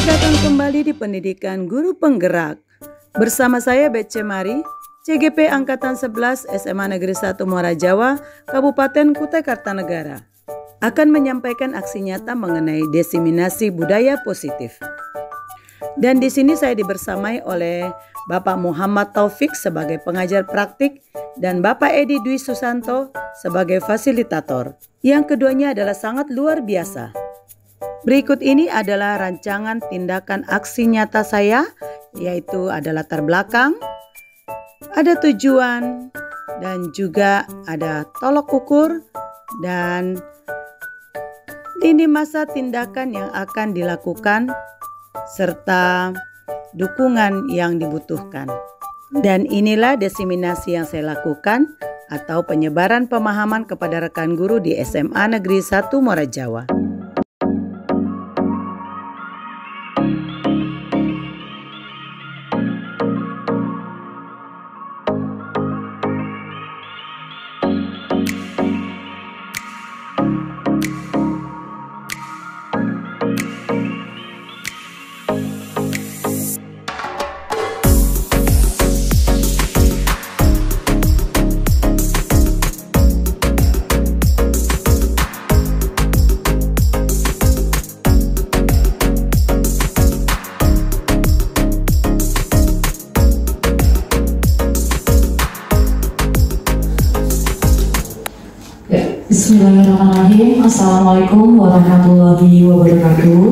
Selamat datang kembali di Pendidikan Guru Penggerak. Bersama saya Bece Mari, CGP Angkatan 11 SMA Negeri 1 Muara Jawa, Kabupaten Kutai Kartanegara, akan menyampaikan aksi nyata mengenai diseminasi budaya positif. Dan di sini saya dibersamai oleh Bapak Muhammad Taufik sebagai pengajar praktik dan Bapak Edi Dwi Susanto sebagai fasilitator. Yang keduanya adalah sangat luar biasa. Berikut ini adalah rancangan tindakan aksi nyata saya, yaitu ada latar belakang, ada tujuan, dan juga ada tolok ukur dan lini masa tindakan yang akan dilakukan serta dukungan yang dibutuhkan. Dan inilah diseminasi yang saya lakukan atau penyebaran pemahaman kepada rekan guru di SMA Negeri 1 Muara Jawa. Bismillahirrahmanirrahim. Assalamualaikum warahmatullahi wabarakatuh.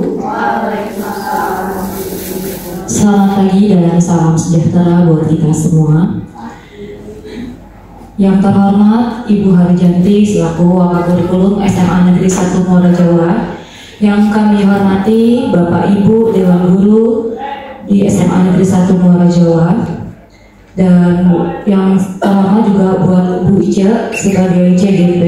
Selamat pagi dan salam sejahtera buat kita semua. Yang terhormat Ibu Harjanti selaku Wakakurikulum SMA Negeri 1 Muara Jawa. Yang kami hormati Bapak Ibu Dewan Guru di SMA Negeri 1 Muara Jawa. Dan yang terhormat juga buat Bu Ica sebagai CGP.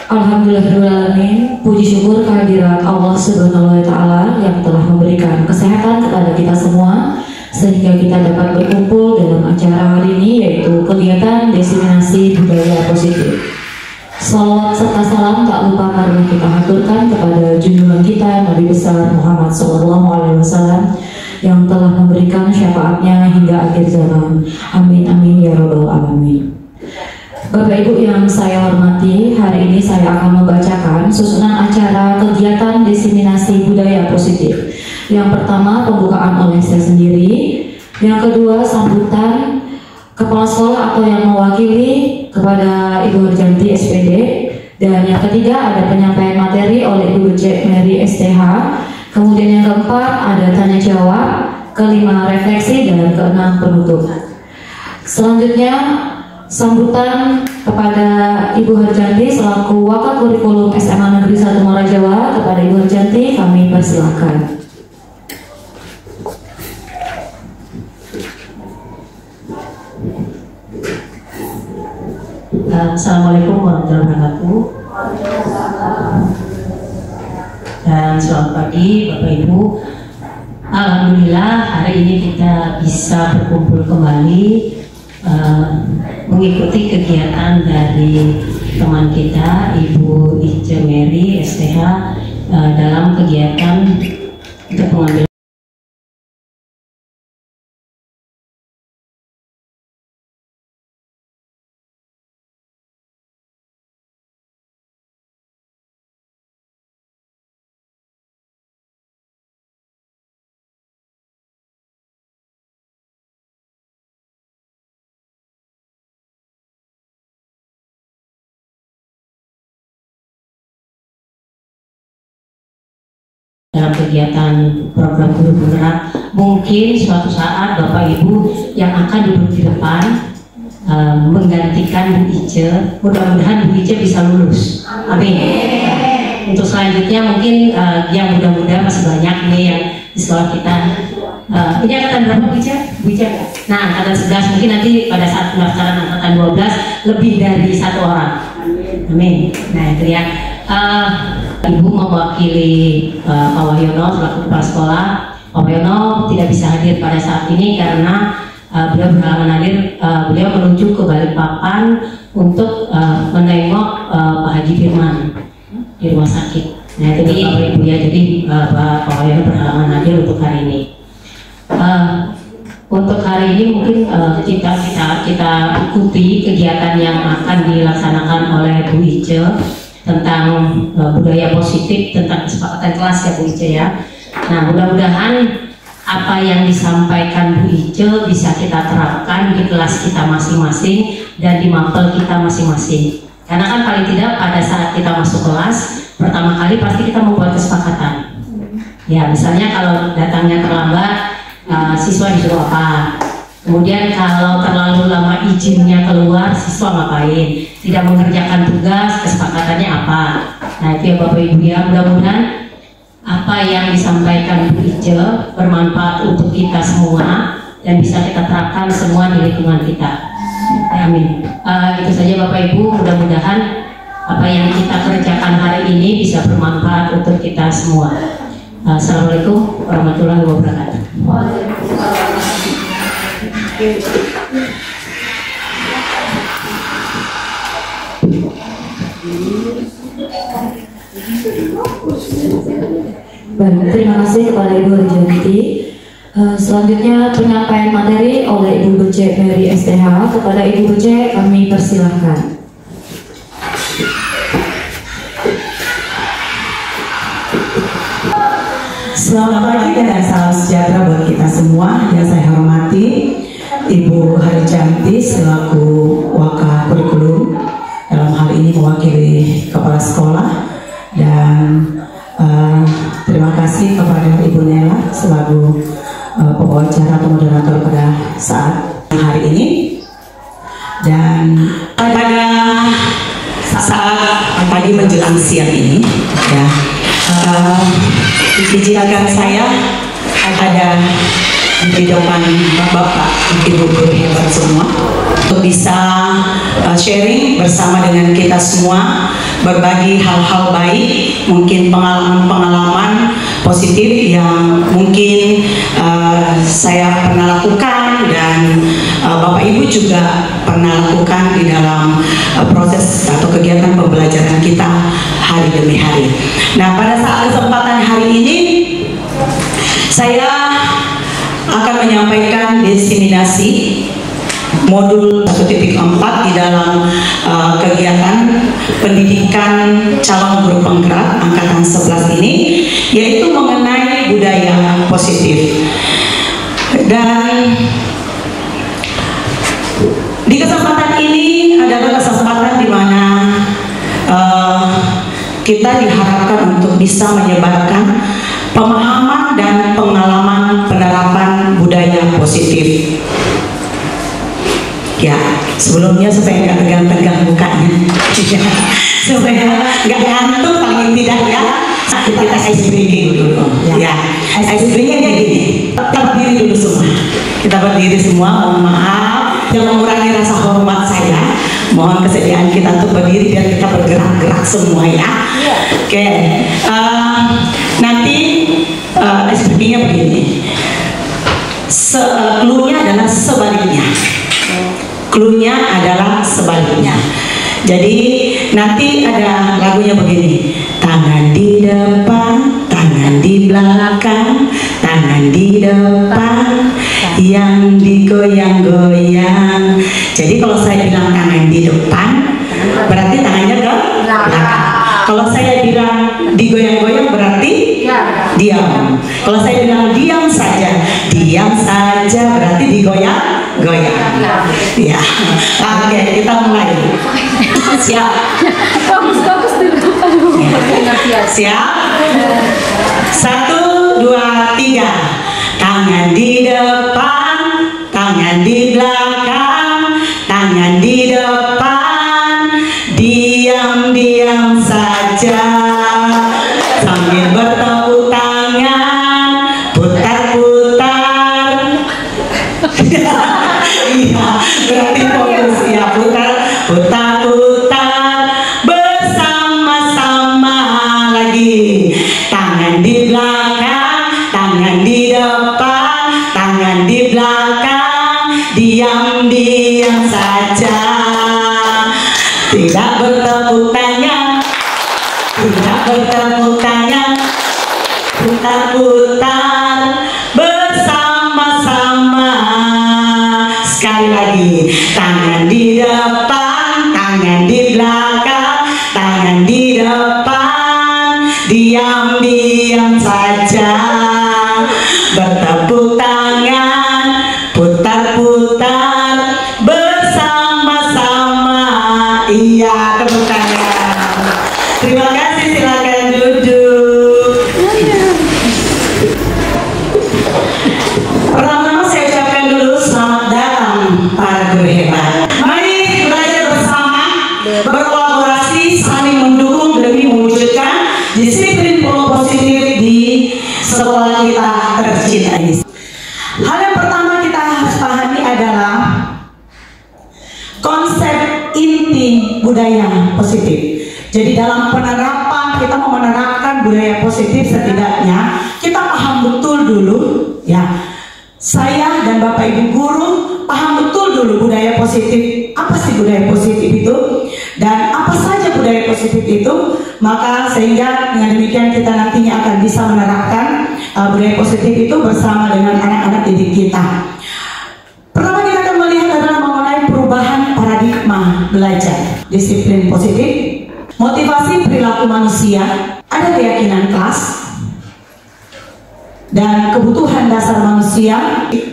Alhamdulillahirrahmanirrahim, puji syukur kehadirat Allah Subhanahu wa Ta'ala yang telah memberikan kesehatan kepada kita semua sehingga kita dapat berkumpul dalam acara hari ini, yaitu kegiatan diseminasi budaya positif. Salawat serta salam tak lupa karena kita haturkan kepada junjungan kita Nabi besar Muhammad SAW yang telah memberikan syafaatnya hingga akhir zaman. Amin amin ya rabbal alamin. Bapak Ibu yang saya hormati, hari ini saya akan membacakan susunan acara kegiatan diseminasi budaya positif. Yang pertama, pembukaan oleh saya sendiri. Yang kedua, sambutan kepala sekolah atau yang mewakili kepada Ibu Harjanti SPD. Dan yang ketiga, ada penyampaian materi oleh Ibu Cek Mary STH. Kemudian yang keempat, ada tanya jawab. Kelima, refleksi. Dan keenam, penutup. Selanjutnya, sambutan kepada Ibu Harjanti selaku Wakakurikulum SMA Negeri 1 Muara Jawa. Kepada Ibu Harjanti kami persilakan. Assalamualaikum warahmatullahi wabarakatuh. Dan selamat pagi Bapak Ibu. Alhamdulillah hari ini kita bisa berkumpul kembali mengikuti kegiatan dari teman kita Ibu Ica Mary STH dalam kegiatan untuk pengambilan dalam kegiatan program guru penggerak. Mungkin suatu saat Bapak Ibu yang akan duduk di depan menggantikan Bu Ica. Mudah-mudahan Bu Ica bisa lulus. Amin. Untuk selanjutnya mungkin yang muda-muda masih banyak nih yang di sekolah kita. Ini angkatan berapa Bu Ica? Bu Ica? Nah, angkatan 11 mungkin nanti pada saat pendaftaran angkatan 12 lebih dari 1 orang. Amin. Nah itu ya. Ibu mewakili Pak Wahyono selaku kepala sekolah. Pak Wahyono tidak bisa hadir pada saat ini karena beliau berhalangan hadir. Beliau menuju ke Balikpapan untuk menengok Pak Haji Firman di rumah sakit. Nah itu Bapak Ibu ya, jadi Bapak Ibu berhalangan aja untuk hari ini. Untuk hari ini mungkin kita ikuti kegiatan yang akan dilaksanakan oleh Bu Ice tentang budaya positif, tentang kesepakatan kelas ya Bu Ice ya. Nah mudah-mudahan apa yang disampaikan Bu Ice bisa kita terapkan di kelas kita masing-masing dan di mapel kita masing-masing. Karena kan paling tidak pada saat kita masuk kelas pertama kali pasti kita membuat kesepakatan. Ya misalnya kalau datangnya terlambat, siswa disuruh apa? Kemudian kalau terlalu lama izinnya keluar, siswa ngapain? Tidak mengerjakan tugas, kesepakatannya apa? Nah itu ya Bapak Ibu ya, mudah-mudahan apa yang disampaikan Bu Ice bermanfaat untuk kita semua dan bisa kita terapkan semua di lingkungan kita. Amin. Itu saja Bapak Ibu, mudah-mudahan apa yang kita kerjakan hari ini bisa bermanfaat untuk kita semua. Assalamualaikum warahmatullahi wabarakatuh. Baik, terima kasih kepada Ibu Rejanti. Selanjutnya penyampaian materi oleh Ibu Bece dari STH. Kepada Ibu Bece kami persilahkan. Selamat pagi dan salam sejahtera buat kita semua. Yang saya hormati Ibu Harijanti selaku Waka Kurikulum, dalam hal ini mewakili kepala sekolah, dan terima kasih kepada Ibu Nela selaku pembawa acara atau moderator pada saat hari ini. Dan pada saat pagi menjelang siang ini ya, izinkan saya ada di depan Bapak Ibu guru hebat semua untuk bisa sharing bersama dengan kita semua, berbagi hal-hal baik, mungkin pengalaman-pengalaman positif yang mungkin saya pernah lakukan dan Bapak Ibu juga pernah lakukan di dalam proses atau kegiatan pembelajaran kita hari demi hari. Nah, pada saat kesempatan hari ini saya akan menyampaikan diseminasi modul 1.4 di dalam kegiatan pendidikan calon guru penggerak angkatan 11 ini, yaitu mengenai budaya positif. Dan di kesempatan ini adalah kesempatan di mana kita diharapkan untuk bisa menyebarkan pemahaman dan pengalaman penerapan budaya positif. Ya, sebelumnya supaya nggak tegang-tegang mukanya, supaya nggak ngantuk paling tidak ya. Kita ice breaking dulu, ya. Ice breaking kayak gini. Kita berdiri dulu semua. Kita berdiri semua. Mohon maaf yang mengurangi rasa hormat saya. Mohon kesediaan kita untuk berdiri biar kita bergerak-gerak semua ya. Oke. Nanti ice breakingnya begini. Clue-nya adalah sebaliknya. Clue-nya adalah sebaliknya. Jadi nanti ada lagunya begini. Tangan di depan, tangan di belakang, tangan di depan, yang digoyang-goyang. Jadi kalau saya bilang tangan di depan, berarti tangannya ke belakang. Kalau saya bilang digoyang-goyang berarti diam. Kalau saya bilang diam saja berarti digoyang-goyang. Ya, oke, kita mulai. Siap. Siap. 1, 2, 3. Tangan di depan, tangan di belakang, tangan di depan, diam-diam saja sambil bertepuk tangan, putar-putar. Iya, berarti fokus ya, putar-putar bersama-sama lagi. Tangan di belakang, tangan di depan, tangan di belakang, diam-diam saja, tidak bertepuk tangan, kita bertepuk tangan, putar-putar bersama-sama. Sekali lagi, tangan di depan, tangan di belakang, tangan di depan, diam-diam saja. Bertepuk tangan, putar-putar bersama-sama. Iya, tepuk tangan. Terima kasih, silakan duduk. Pertama-tama saya ucapkan dulu selamat datang para guru hebat. Mari belajar bersama, berkolaborasi, saling mendukung demi mewujudkan disiplin positif di sekolah kita tercinta ini. Hal yang pertama kita harus pahami adalah konsep inti budaya positif. Jadi dalam penerapan, kita mau menerapkan budaya positif, setidaknya kita paham betul dulu ya. Saya dan Bapak Ibu guru paham betul dulu budaya positif. Apa sih budaya positif itu? Dan apa saja budaya positif itu? Maka sehingga dengan demikian kita nantinya akan bisa menerapkan budaya positif itu bersama dengan anak-anak didik kita. Pertama kita akan melihat adalah mengenai perubahan paradigma belajar. Disiplin positif, motivasi perilaku manusia, ada keyakinan kelas, dan kebutuhan dasar manusia,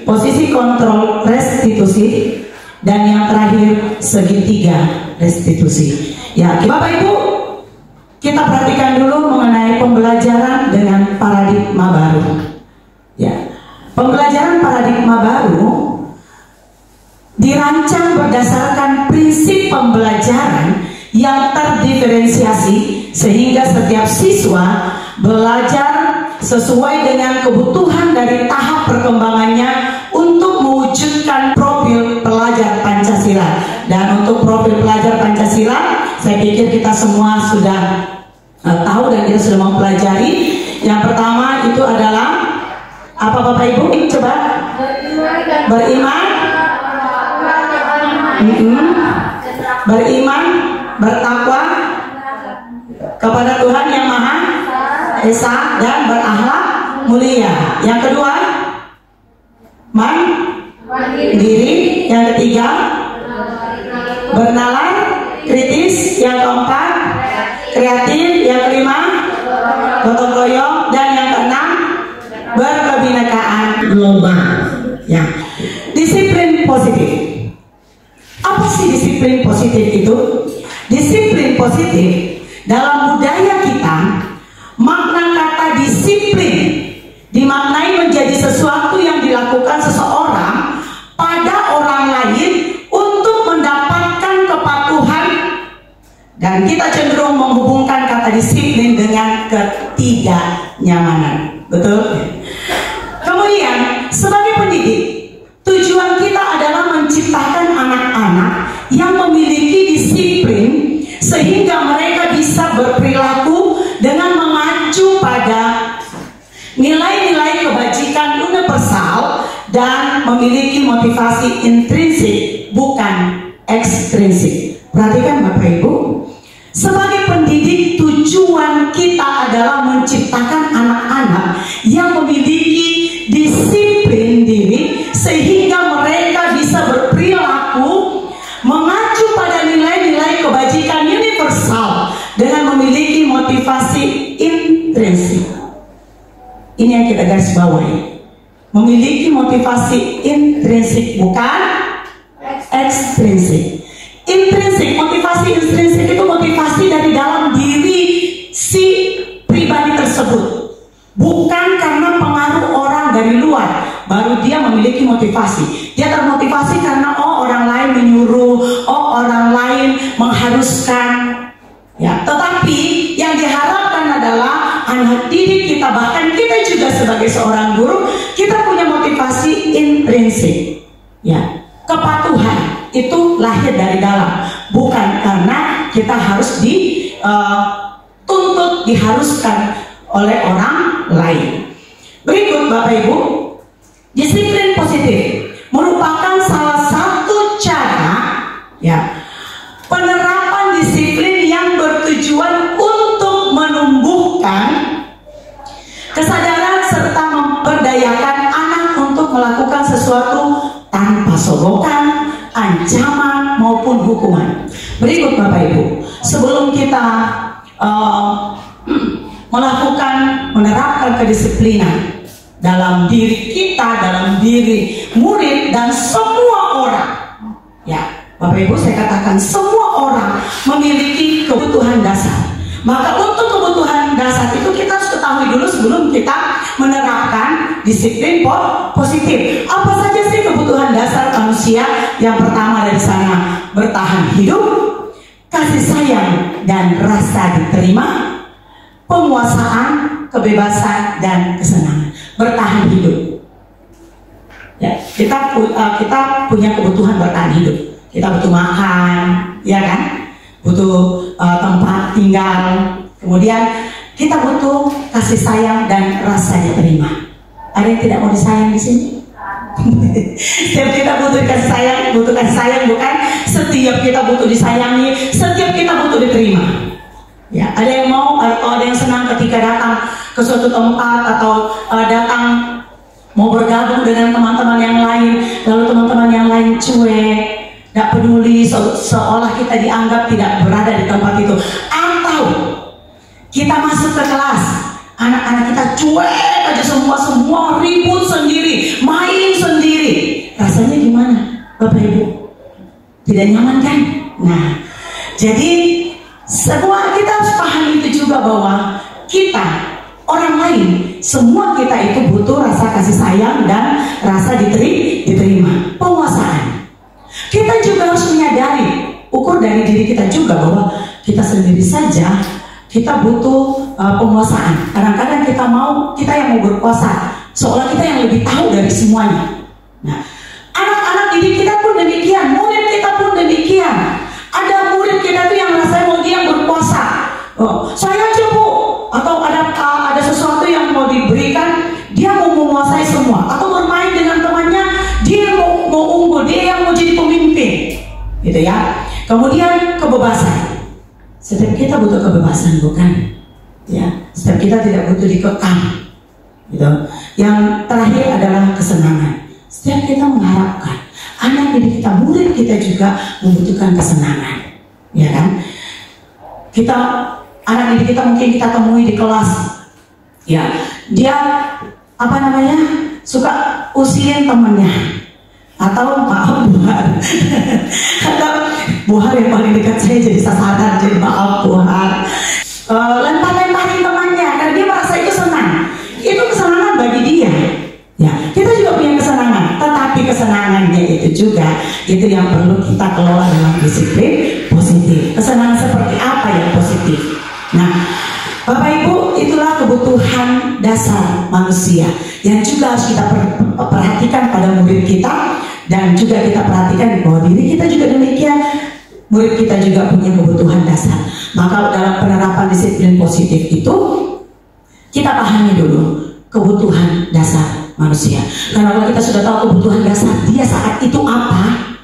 posisi kontrol restitusi, dan yang terakhir segitiga restitusi. Ya, Bapak Ibu, kita perhatikan dulu mengenai pembelajaran dengan paradigma baru. Ya, pembelajaran paradigma baru dirancang berdasarkan prinsip pembelajaran yang terdiferensiasi sehingga setiap siswa belajar sesuai dengan kebutuhan dari tahap perkembangannya untuk mewujudkan profil pelajar Pancasila. Dan untuk profil pelajar Pancasila, saya pikir kita semua sudah tahu dan kita sudah mempelajari. Yang pertama itu adalah apa Bapak Ibu? Coba beriman, beriman, bertakwa kepada Tuhan Yang Maha Esa dan berakhlak mulia. Yang kedua, mandiri. Yang ketiga, bernalar kritis. Yang keempat, kreatif. Yang kelima, gotong royong. Dan yang keenam, berkebinekaan global. Ya, disiplin positif. Apa sih disiplin positif itu? Disiplin positif dalam budaya kita, makna kata disiplin dimaknai menjadi sesuatu yang dilakukan seseorang pada orang lain untuk mendapatkan kepatuhan, dan kita cenderung menghubungkan kata disiplin dengan ketidaknyamanan. Betul? Kemudian sebagai pendidik, tujuan kita adalah menciptakan anak-anak yang memiliki disiplin sehingga mereka bisa berperilaku dengan mengacu pada nilai-nilai kebajikan universal dan memiliki motivasi intrinsik bukan ekstrinsik. Perhatikan Bapak Ibu, sebagai pendidik tujuan kita adalah menciptakan anak-anak yang memiliki disiplin diri sehingga mereka bisa berperilaku mengacu pada nilai-nilai kebajikan universal dengan memiliki motivasi intrinsik. Ini yang kita garis bawahi. Memiliki motivasi intrinsik bukan ekstrinsik. Intrinsik, motivasi intrinsik itu motivasi dari dalam diri si pribadi tersebut, bukan karena pengaruh orang dari luar baru dia memiliki motivasi. Dia termotivasi karena orang lain menyuruh, orang lain mengharuskan. Ya, tetapi yang diharapkan adalah anak didik kita, bahkan kita juga sebagai seorang guru, kita punya motivasi intrinsik. Ya, kepatuhan itu lahir dari dalam, bukan karena kita harus dituntut, diharuskan oleh orang lain. Berikut Bapak Ibu, disiplin positif merupakan salah satu cara ya penerapan disiplin yang bertujuan untuk menerapkan kedisiplinan dalam diri kita, dalam diri murid dan semua orang. Ya, Bapak Ibu, saya katakan semua orang memiliki kebutuhan dasar. Maka untuk kebutuhan dasar itu kita harus ketahui dulu sebelum kita menerapkan disiplin positif. Apa saja sih kebutuhan dasar manusia? Yang pertama dari sana, bertahan hidup, kasih sayang dan rasa diterima, penguasaan, kebebasan dan kesenangan. Bertahan hidup. Ya, kita punya kebutuhan bertahan hidup. Kita butuh makan, ya kan? Butuh tempat tinggal. Kemudian kita butuh kasih sayang dan rasa diterima. Ada yang tidak mau disayang di sini? Setiap kita butuh kasih sayang bukan? Setiap kita butuh disayangi, setiap kita butuh diterima. Ya, ada yang mau atau ada yang senang ketika datang ke suatu tempat atau datang mau bergabung dengan teman-teman yang lain, lalu teman-teman yang lain cuek, tidak peduli, seolah kita dianggap tidak berada di tempat itu. Atau kita masuk ke kelas, anak-anak kita cuek aja, semua ribut sendiri, main sendiri. Rasanya gimana, Bapak Ibu? Tidak nyaman kan? Nah, jadi semua kita harus paham itu juga, bahwa kita, orang lain, semua kita itu butuh rasa kasih sayang dan rasa diterima, penguasaan. Kita juga harus menyadari, ukur dari diri kita juga, bahwa kita sendiri saja kita butuh penguasaan. Kadang-kadang kita yang mau berkuasa, seolah kita yang lebih tahu dari semuanya. Nah, anak-anak didik kita pun demikian, murid kita pun demikian. Ada murid kita tuh yang rasanya mau dia berkuasa. Oh, saya aja Bu, atau ada sesuatu yang mau diberikan, dia mau menguasai semua. Atau bermain dengan temannya, dia mau unggul, dia yang mau jadi pemimpin, gitu ya. Kemudian kebebasan. Setiap kita butuh kebebasan, bukan? Ya, setiap kita tidak butuh dikekang, gitu. Yang terakhir adalah kesenangan. Setiap kita mengharapkan anak didik kita, murid kita juga membutuhkan kesenangan, ya kan? Anak didik kita mungkin kita temui di kelas, ya, dia suka usilin temennya, atau maaf Buhar, atau Buhar yang paling dekat saya jadi sasaran, jadi maaf Buhar, lempar-lemparin temannya karena dia merasa itu senang. Itu kesenangan bagi dia. Ya, kita juga punya kesenangan, tetapi kesenangannya itu juga itu yang perlu kita kelola dalam disiplin positif. Kesenangan seperti apa yang positif? Nah, Bapak Ibu, itulah kebutuhan dasar manusia yang juga harus kita perhatikan pada murid kita, dan juga kita perhatikan bahwa diri kita juga demikian. Murid kita juga punya kebutuhan dasar. Maka dalam penerapan disiplin positif itu kita pahami dulu kebutuhan dasar manusia. Karena kalau kita sudah tahu kebutuhan dasar dia saat itu apa,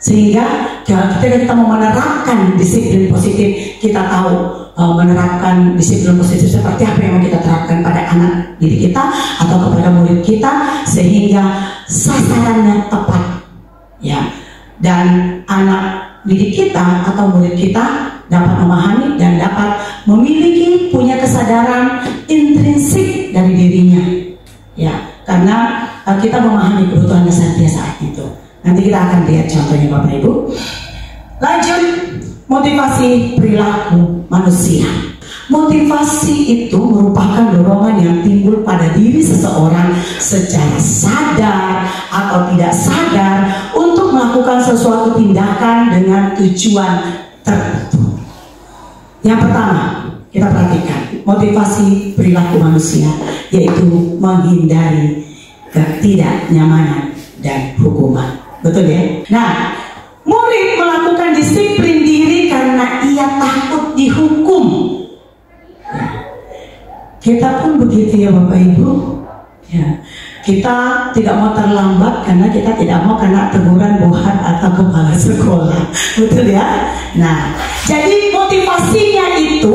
sehingga ketika kita mau menerapkan disiplin positif, kita tahu menerapkan disiplin positif seperti apa yang mau kita terapkan pada anak didik kita atau kepada murid kita, sehingga sasarannya tepat, ya, dan anak didik kita atau murid kita dapat memahami dan dapat memiliki, punya kesadaran intrinsik dari dirinya, ya, karena kita memahami kebutuhan dasar dia saat itu. Nanti kita akan lihat contohnya, Bapak Ibu. Lanjut, motivasi perilaku manusia. Motivasi itu merupakan dorongan yang timbul pada diri seseorang secara sadar atau tidak sadar untuk melakukan sesuatu tindakan dengan tujuan tertentu. Yang pertama, kita perhatikan motivasi perilaku manusia, yaitu menghindari ketidaknyamanan dan hukuman. Betul ya? Nah, murid melakukan disiplin diri karena ia takut dihukum. Kita pun begitu ya Bapak Ibu. Ya, kita tidak mau terlambat karena kita tidak mau kena teguran Buhar atau kepala sekolah. Betul ya? Nah, jadi motivasinya itu,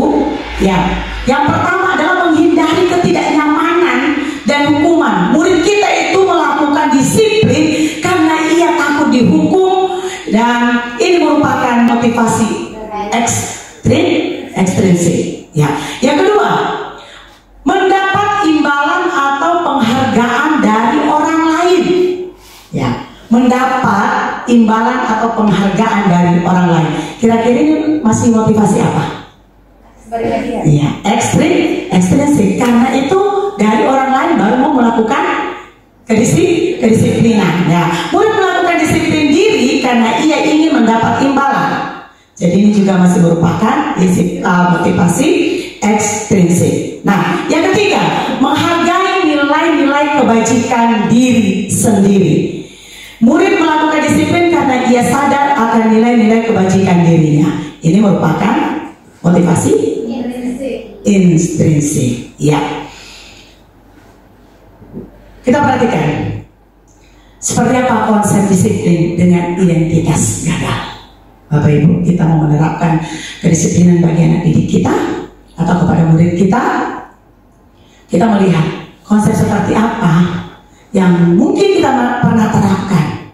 ya, yang pertama adalah menghindari ketidaknyamanan dan hukuman. Murid kita itu melakukan disiplin karena ia takut dihukum, dan ini merupakan motivasi ekstrinsik, Ya, yang kedua, mendapat imbalan atau penghargaan dari orang lain. Ya, mendapat imbalan atau penghargaan dari orang lain. Kira-kira ini masih motivasi apa? Iya, ekstrinsik. Karena itu dari orang lain baru mau melakukan kedisiplinan. Ya, murid melakukan disiplin diri karena ia ingin mendapat imbalan. Jadi ini juga masih merupakan motivasi ekstrinsik. Nah, yang ketiga, menghargai nilai-nilai kebajikan diri sendiri. Murid melakukan disiplin karena ia sadar akan nilai-nilai kebajikan dirinya. Ini merupakan motivasi intrinsik. Ya. Kita perhatikan seperti apa konsep disiplin dengan identitas gagal. Bapak Ibu, kita mau menerapkan kedisiplinan bagi anak didik kita atau kepada murid kita. Kita melihat konsep seperti apa yang mungkin kita pernah terapkan,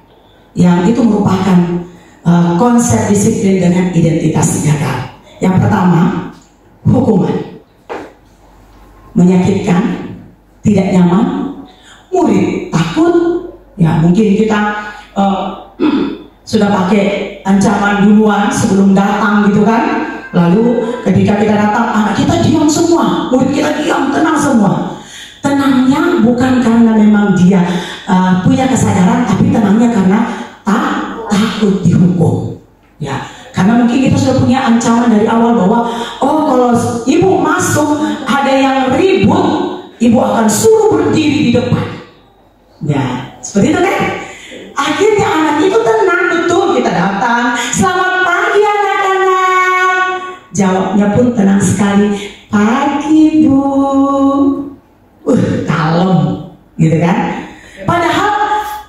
yang itu merupakan konsep disiplin dengan identitas gagal. Yang pertama, hukuman, menyakitkan, tidak nyaman, murid takut. Ya, mungkin kita sudah pakai ancaman duluan sebelum datang gitu kan. Lalu ketika kita datang, anak kita diam semua, murid kita diam, tenang semua. Tenangnya bukan karena memang dia punya kesadaran, tapi tenangnya karena takut dihukum. Ya, karena mungkin kita sudah punya ancaman dari awal bahwa oh, kalau ibu masuk ada yang ribut, ibu akan suruh berdiri di depan. Ya, seperti itu kan? Akhirnya anak itu tenang, betul, kita datang, selamat pagi anak-anak. Jawabnya pun tenang sekali, pagi bu. Kalem, gitu kan? Padahal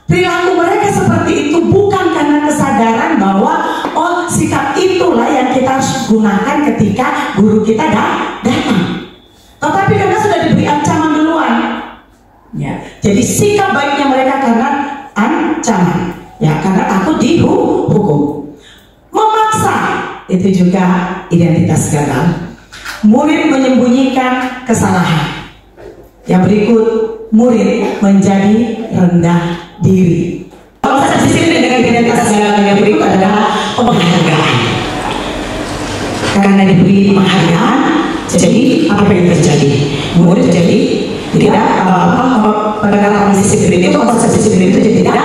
perilaku mereka seperti itu bukan karena kesadaran bahwa oh, sikap itulah yang kita harus gunakan ketika guru kita datang. Tetapi karena sudah diberi ancaman duluan. Ya, jadi sikap baiknya mereka karena ancaman, ya, karena takut dihukum. Memaksa, itu juga identitas gagal. Murid menyembunyikan kesalahan. Yang berikut, murid menjadi rendah diri. Konsep disiplin dengan identitas gagal yang berikut adalah penghargaan. Karena diberi penghargaan, jadi apa yang terjadi? Murid jadi tidak pendekatan disiplin itu, konsep disiplin itu jadi tidak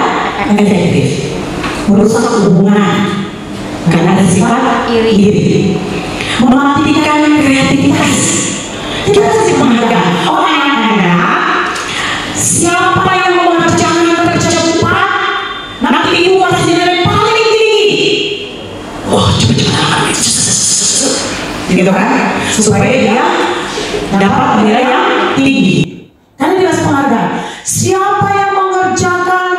efektif, merusak hubungan karena ada sifat iri, mematikan kreativitas. Kita kasih penghargaan. Oh anak-anak, siapa yang mengerjakan kerja cepat, nanti ibu kasih nilai paling tinggi. Wah, cepet-cepet, gitu kan? Supaya dia dapat nilai yang tinggi. Karena dia harus penghargaan. Siapa yang mengerjakan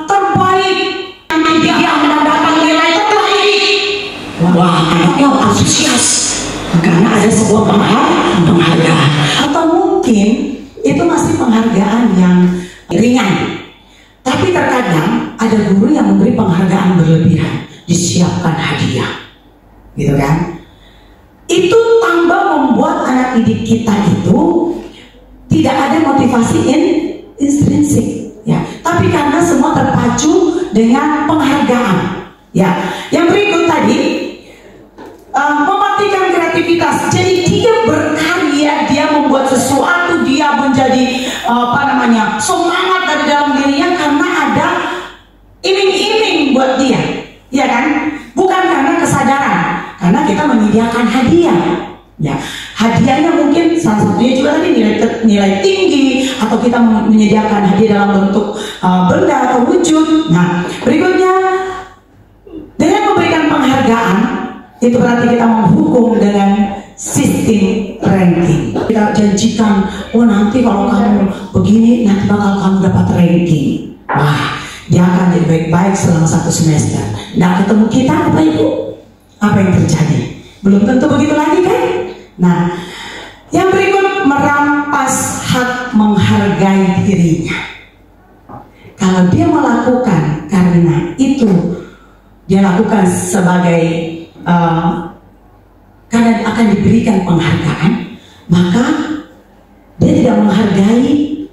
terbaik, nanti dia mendapatkan nilai terbaik. Wah, anaknya antusias karena ada sebuah penghargaan. Atau mungkin itu masih penghargaan yang ringan. Tapi terkadang ada guru yang memberi penghargaan berlebihan, disiapkan hadiah, gitu kan? Itu tambah membuat anak didik kita itu tidak ada motivasi intrinsik, ya. Tapi karena semua terpacu dengan penghargaan, ya. Yang berikut tadi mematikan kreativitas. Jadi dia berkarya, dia membuat sesuatu, dia menjadi semangat dari dalam dirinya karena ada iming-iming buat dia, ya kan? Bukan karena kesadaran, karena kita menyediakan hadiah. Ya, hadiahnya mungkin salah satunya juga tadi nilai tinggi, atau kita menyediakan hadiah dalam bentuk benda atau wujud. Nah, berikutnya dengan memberikan penghargaan itu berarti kita menghukum dengan sistem ranking. Kita janjikan, oh nanti kalau kamu begini nanti bakal kamu dapat ranking. Wah, dia akan jadi baik-baik selama 1 semester. Nah, ketemu kita apa ibu? Apa yang terjadi? Belum tentu begitu lagi kan? Nah, yang berikut merampas hak menghargai dirinya. Kalau dia melakukan karena itu dia lakukan sebagai karena akan diberikan penghargaan, maka dia tidak menghargai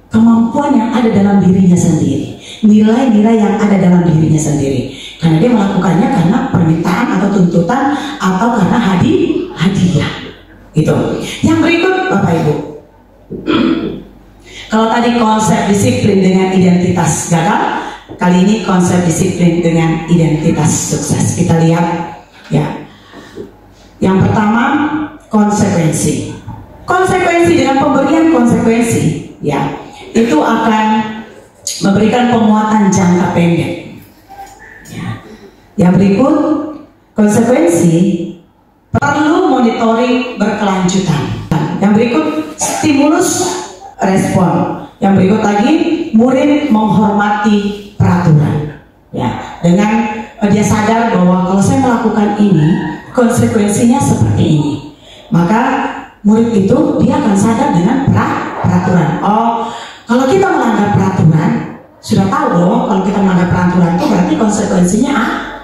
kemampuan yang ada dalam dirinya sendiri, nilai-nilai yang ada dalam dirinya sendiri, karena dia melakukannya karena permintaan atau tuntutan atau karena hadiah. Gitu. Yang berikut Bapak Ibu, kalau tadi konsep disiplin dengan identitas gagal, kali ini konsep disiplin dengan identitas sukses. Kita lihat ya. Yang pertama, konsekuensi. Konsekuensi dengan pemberian konsekuensi, ya, itu akan memberikan penguatan jangka pendek. Ya. Yang berikut, konsekuensi perlu monitoring berkelanjutan. Yang berikut, stimulus respon. Yang berikut lagi, murid menghormati peraturan. Ya, dengan dia sadar bahwa kalau saya melakukan ini, konsekuensinya seperti ini, maka murid itu dia akan sadar dengan peraturan. Oh, kalau kita melanggar peraturan, sudah tahu bahwa kalau kita melanggar peraturan itu berarti konsekuensinya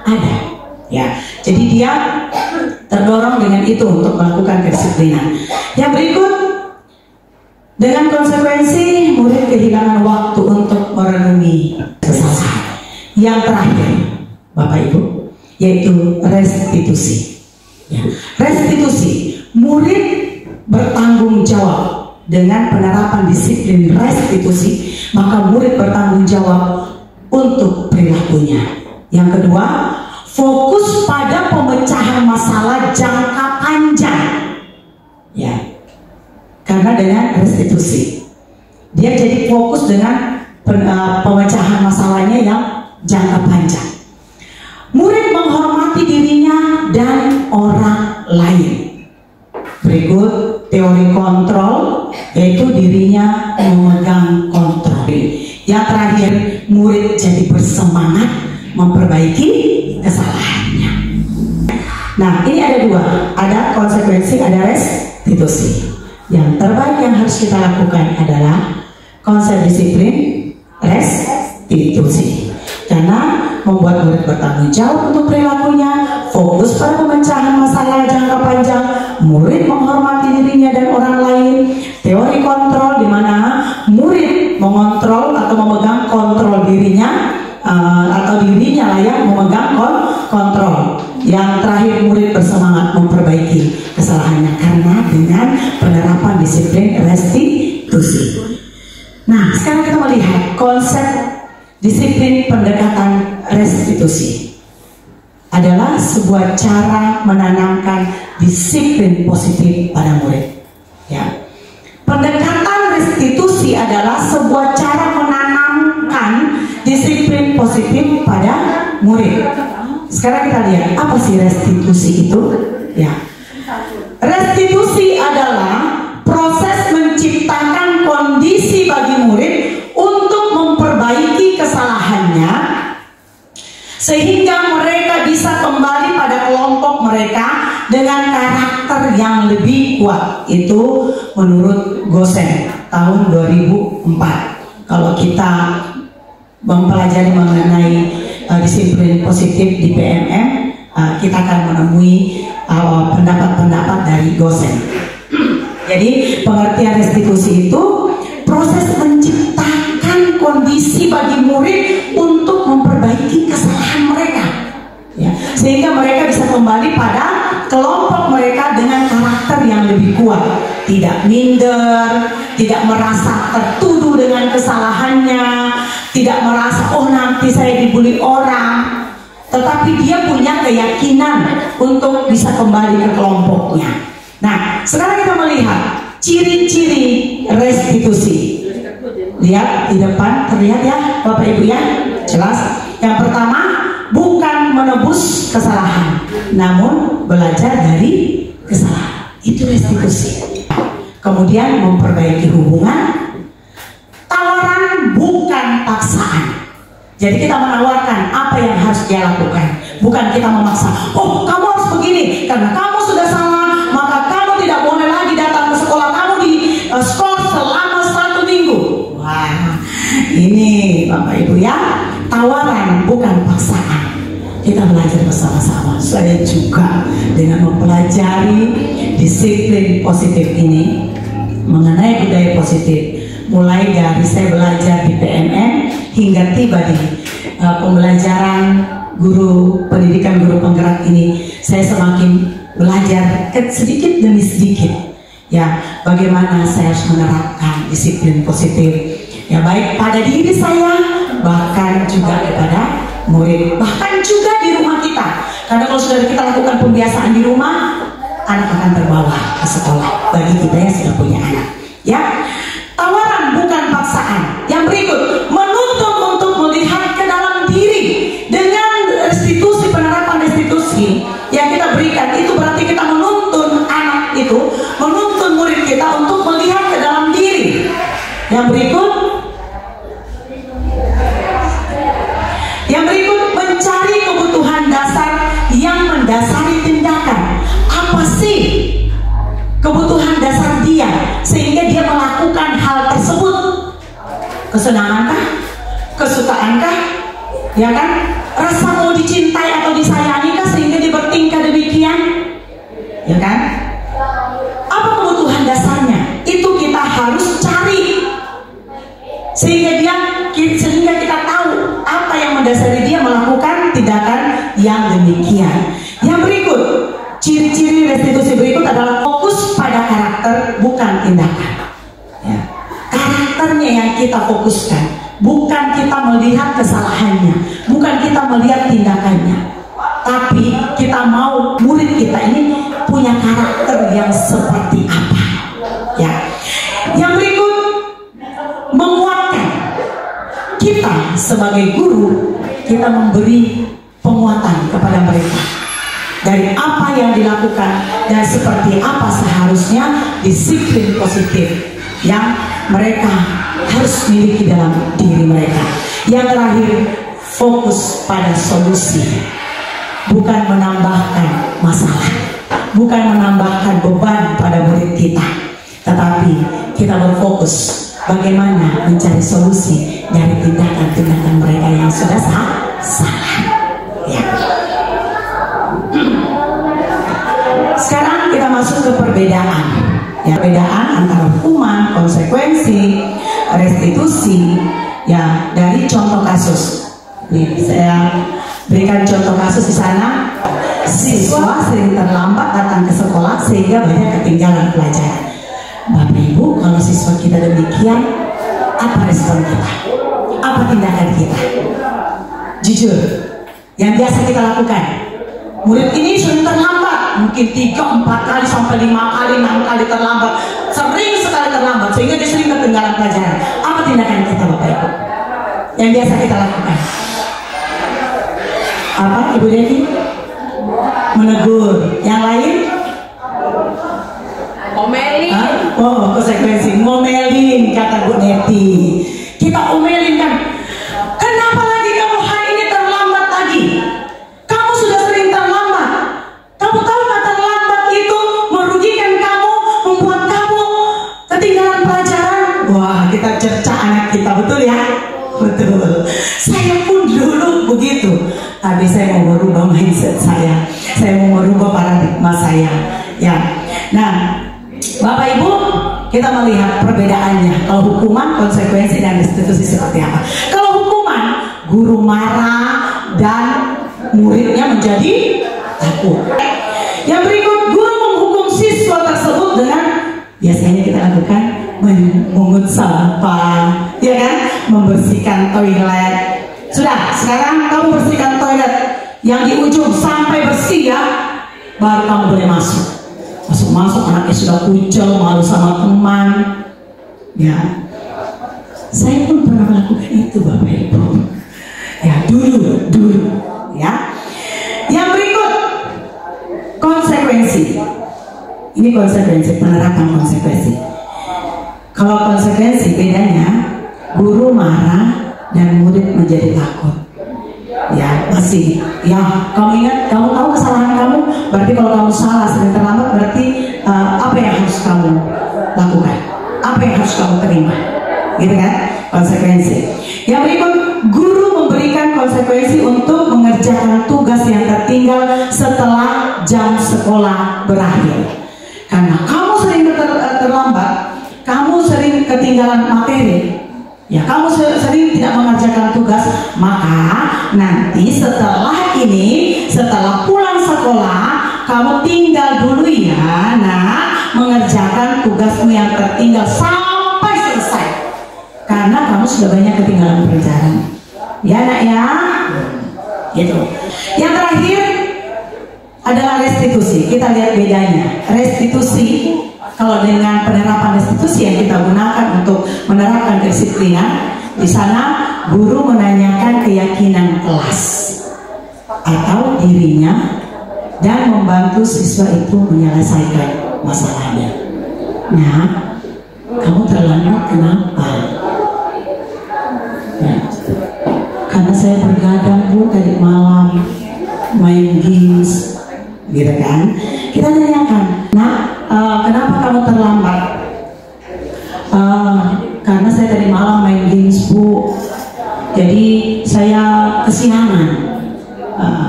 ada. Ya, jadi dia terdorong dengan itu untuk melakukan kedisiplinan. Yang berikut, dengan konsekuensi murid kehilangan waktu untuk merenungi kesalahan. Yang terakhir, Bapak Ibu, yaitu restitusi. Ya. Restitusi, murid bertanggung jawab dengan penerapan disiplin restitusi, maka murid bertanggung jawab untuk perilakunya. Yang kedua, fokus pada pemecahan masalah jangka panjang. Ya, karena dengan restitusi dia jadi fokus dengan pemecahan masalahnya yang jangka panjang. Murid menghormati dirinya dan orang lain. Berikut teori kontrol, yaitu dirinya memegang kontrol. Yang terakhir, murid jadi bersemangat memperbaiki kesalahannya. Nah, ini ada dua, ada konsekuensi, ada restitusi. Yang terbaik yang harus kita lakukan adalah konsep disiplin restitusi, karena membuat murid bertanggung jawab untuk perilakunya, fokus pada pemecahan masalah jangka panjang, murid menghormati dirinya dan orang lain. Teori kontrol, di mana murid mengontrol atau memegang kontrol dirinya, atau dirinya lah yang memegang kontrol. Yang terakhir, murid bersemangat memperbaiki kesalahannya karena dengan penerapan disiplin restitusi. Nah, sekarang kita melihat konsep disiplin pendekatan restitusi adalah sebuah cara menanamkan disiplin positif pada murid. Ya. Pendekatan restitusi adalah sebuah cara menanamkan disiplin positif pada murid. Sekarang kita lihat apa sih restitusi itu? Ya. Restitusi adalah proses menciptakan kondisi bagi murid untuk memperbaiki kesalahannya sehingga mereka bisa kembali pada kelompok mereka dengan karakter yang lebih kuat. Itu menurut Gosen tahun 2004. Kalau kita mempelajari mengenai disiplin positif di PMM, kita akan menemui pendapat-pendapat dari Gosen. Jadi pengertian restitusi itu proses menciptakan kondisi bagi murid untuk memperbaiki kesalahan mereka, ya, sehingga mereka bisa kembali pada kelompok mereka dengan karakter yang lebih kuat, tidak minder, tidak merasa tertuduh dengan kesalahannya, tidak merasa oh nanti saya dibully orang, tetapi dia punya keyakinan untuk bisa kembali ke kelompoknya. Nah, sekarang kita melihat ciri-ciri restitusi. Lihat di depan, terlihat ya Bapak Ibu ya, jelas. Yang pertama, bukan menebus kesalahan, namun belajar dari kesalahan. Itu restitusi. Kemudian memperbaiki hubungan. Tawaran bukan paksaan. Jadi kita menawarkan apa yang harus dia lakukan, bukan kita memaksa. Oh, kamu harus begini karena kamu sudah salah, maka kamu tidak boleh lagi datang ke sekolah, kamu di skor selama 1 minggu. Wah, ini Bapak Ibu ya, tawaran bukan paksaan. kita belajar bersama-sama. Saya juga dengan mempelajari disiplin positif ini mengenai budaya positif, mulai dari saya belajar di PMN hingga tiba di pembelajaran guru pendidikan guru penggerak ini, saya semakin belajar sedikit demi sedikit ya bagaimana saya harus menerapkan disiplin positif ya, baik pada diri saya bahkan juga kepada murid, bahkan juga di rumah kita. Karena kalau sudah kita lakukan pembiasaan di rumah, anak akan terbawa ke sekolah bagi kita yang sudah punya anak ya. Tawaran bukan paksaan. Yang berikut, menuntut untuk melihat ke dalam diri dengan restitusi, penerapan restitusi yang kita berikan. Itu berarti kita menuntun anak itu, menuntun murid kita untuk melihat ke dalam diri. Yang berikut, mencari kebutuhan dasar yang mendasari tindakan. Apa sih kebutuhan dasar dia sehingga dia melakukan hal tersebut? Kesenangankah? Kesukaankah? Ya kan? Rasa mau dicintai atau disayangikah sehingga dia bertingkah demikian? Ya kan? Apa kebutuhan dasarnya? Itu kita harus cari sehingga kita tahu apa yang mendasari dia melakukan tindakan yang demikian. Yang berikut, ciri-ciri restitusi berikut adalah fokus pada karakter bukan tindakan ya. Karakternya yang kita fokuskan, bukan kita melihat kesalahannya, bukan kita melihat tindakannya, tapi kita mau murid kita ini punya karakter yang seperti apa ya. Yang berikut, menguatkan. Kita sebagai guru, kita memberi penguatan kepada mereka dari apa yang dilakukan dan seperti apa seharusnya disiplin positif yang mereka harus miliki dalam diri mereka. Yang terakhir, fokus pada solusi, bukan menambahkan masalah, bukan menambahkan beban pada murid kita, tetapi kita berfokus bagaimana mencari solusi dari tindakan-tindakan mereka yang sudah salah ya. Sekarang kita masuk ke perbedaan ya, perbedaan antara hukuman, konsekuensi, restitusi ya, dari contoh kasus. Nih, saya berikan contoh kasus di sana. Siswa sering terlambat datang ke sekolah sehingga banyak ketinggalan pelajaran. Bapak Ibu, kalau siswa kita demikian, apa respon kita? Apa tindakan kita? Jujur, yang biasa kita lakukan, murid ini sering terlambat, mungkin 3, 4 kali sampai 5 kali, 6 kali terlambat, sering sekali terlambat sehingga dia sering ketinggalan pelajaran. Apa tindakan kita Bapak Ibu? Yang biasa kita lakukan apa Ibu Devi? Menegur. Yang lain? Omelin. Oh, konsekuensi ngomelin, kata Bu Neti. Kita omelin kan. Kenapa lagi kamu hari ini terlambat lagi? Kamu sudah sering terlambat. Kamu tahu nggak terlambat itu merugikan kamu, membuat kamu ketinggalan pelajaran? Wah, kita cerca anak kita, betul ya? Betul. Saya pun dulu begitu. Tapi saya mau merubah mindset saya mau merubah paradigma saya. Ya. Nah, Bapak Ibu, kita melihat perbedaannya. Kalau hukuman, konsekuensi, dan restitusi seperti apa. Kalau hukuman, guru marah dan muridnya menjadi takut. Yang berikut, guru menghukum siswa tersebut dengan biasanya kita lakukan memungut sampah, ya kan, membersihkan toilet. Sudah, sekarang kamu bersihkan toilet yang di ujung sampai bersih ya, baru kamu boleh masuk. Masuk anaknya sudah kucel, malu sama teman ya. Saya pun pernah melakukan itu Bapak Ibu ya, dulu ya. Yang berikut, konsekuensi. Ini konsekuensi, penerapan konsekuensi. Kalau konsekuensi bedanya, guru marah dan murid menjadi takut ya. Masih ya, kamu ingat, kamu tahu kesalahan kamu, berarti kalau kamu salah sering terlambat, berarti apa yang harus kamu lakukan, apa yang harus kamu terima, gitu kan, konsekuensi. Yang berikut, guru memberikan konsekuensi untuk mengerjakan tugas ketinggalan materi, ya kamu sering tidak mengerjakan tugas, maka nanti setelah ini, setelah pulang sekolah, kamu tinggal dulu ya nak, mengerjakan tugasmu yang tertinggal sampai selesai, karena kamu sudah banyak ketinggalan pelajaran. Ya nak ya, gitu. Yang terakhir adalah restitusi. Kita lihat bedanya. Restitusi, kalau dengan penerapan restitusi yang kita gunakan untuk menerapkan kedisiplinan, di sana guru menanyakan keyakinan kelas atau dirinya dan membantu siswa itu menyelesaikan masalahnya. Nah, kamu terlambat kenapa? Nah, karena saya bergadang Bu tadi malam main games, gitu kan? Kita tanyakan, nah kenapa kamu terlambat? Karena saya tadi malam main games Bu, jadi saya kesiangan.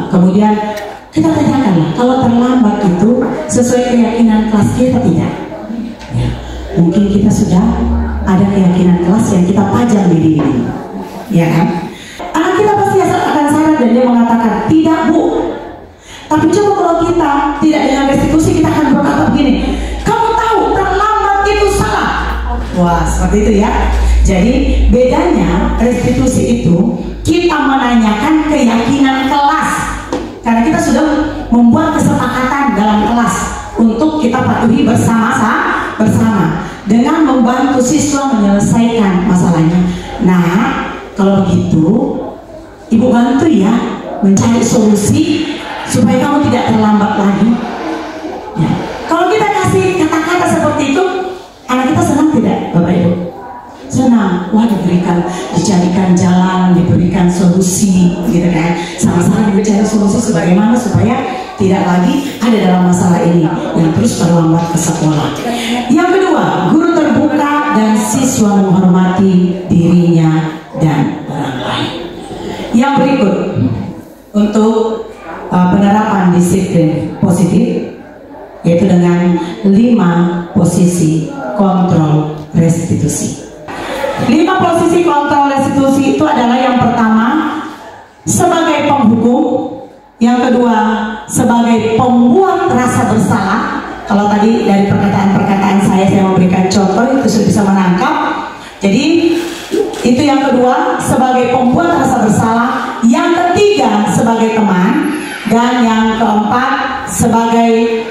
Kemudian kita tanyakan, kalau terlambat itu sesuai keyakinan kelas kita tidak? Ya, mungkin kita sudah ada keyakinan kelas yang kita pajang di diri, ya kan? Anak kita pasti akan sadar dan dia mengatakan tidak Bu. Tapi coba kalau kita tidak dengan restitusi, kita akan berkata begini, kamu tahu terlambat itu salah. Wah, seperti itu ya. Jadi bedanya restitusi itu kita menanyakan keyakinan kelas, karena kita sudah membuat kesepakatan dalam kelas untuk kita patuhi bersama dengan membantu siswa menyelesaikan masalahnya. Nah, kalau begitu Ibu bantu ya mencari solusi supaya kamu tidak terlambat lagi. Ya. Kalau kita kasih kata-kata seperti itu, anak kita senang tidak, Bapak Ibu? Senang. Wah, dicarikan jalan, diberikan solusi, gitu kan? Sama-sama mencari solusi sebagaimana supaya tidak lagi ada dalam masalah ini yang terus terlambat ke sekolah. Yang kedua, guru terbuka dan siswa menghormati dirinya dan orang lain. Yang berikut untuk penerapan disiplin positif, yaitu dengan 5 posisi kontrol restitusi. 5 posisi kontrol restitusi itu adalah yang pertama sebagai penghukum, yang kedua sebagai pembuat rasa bersalah. Kalau tadi dari perkataan-perkataan saya memberikan contoh, itu sudah bisa menangkap. Jadi itu yang kedua sebagai pembuat rasa bersalah, yang ketiga sebagai teman, dan yang keempat sebagai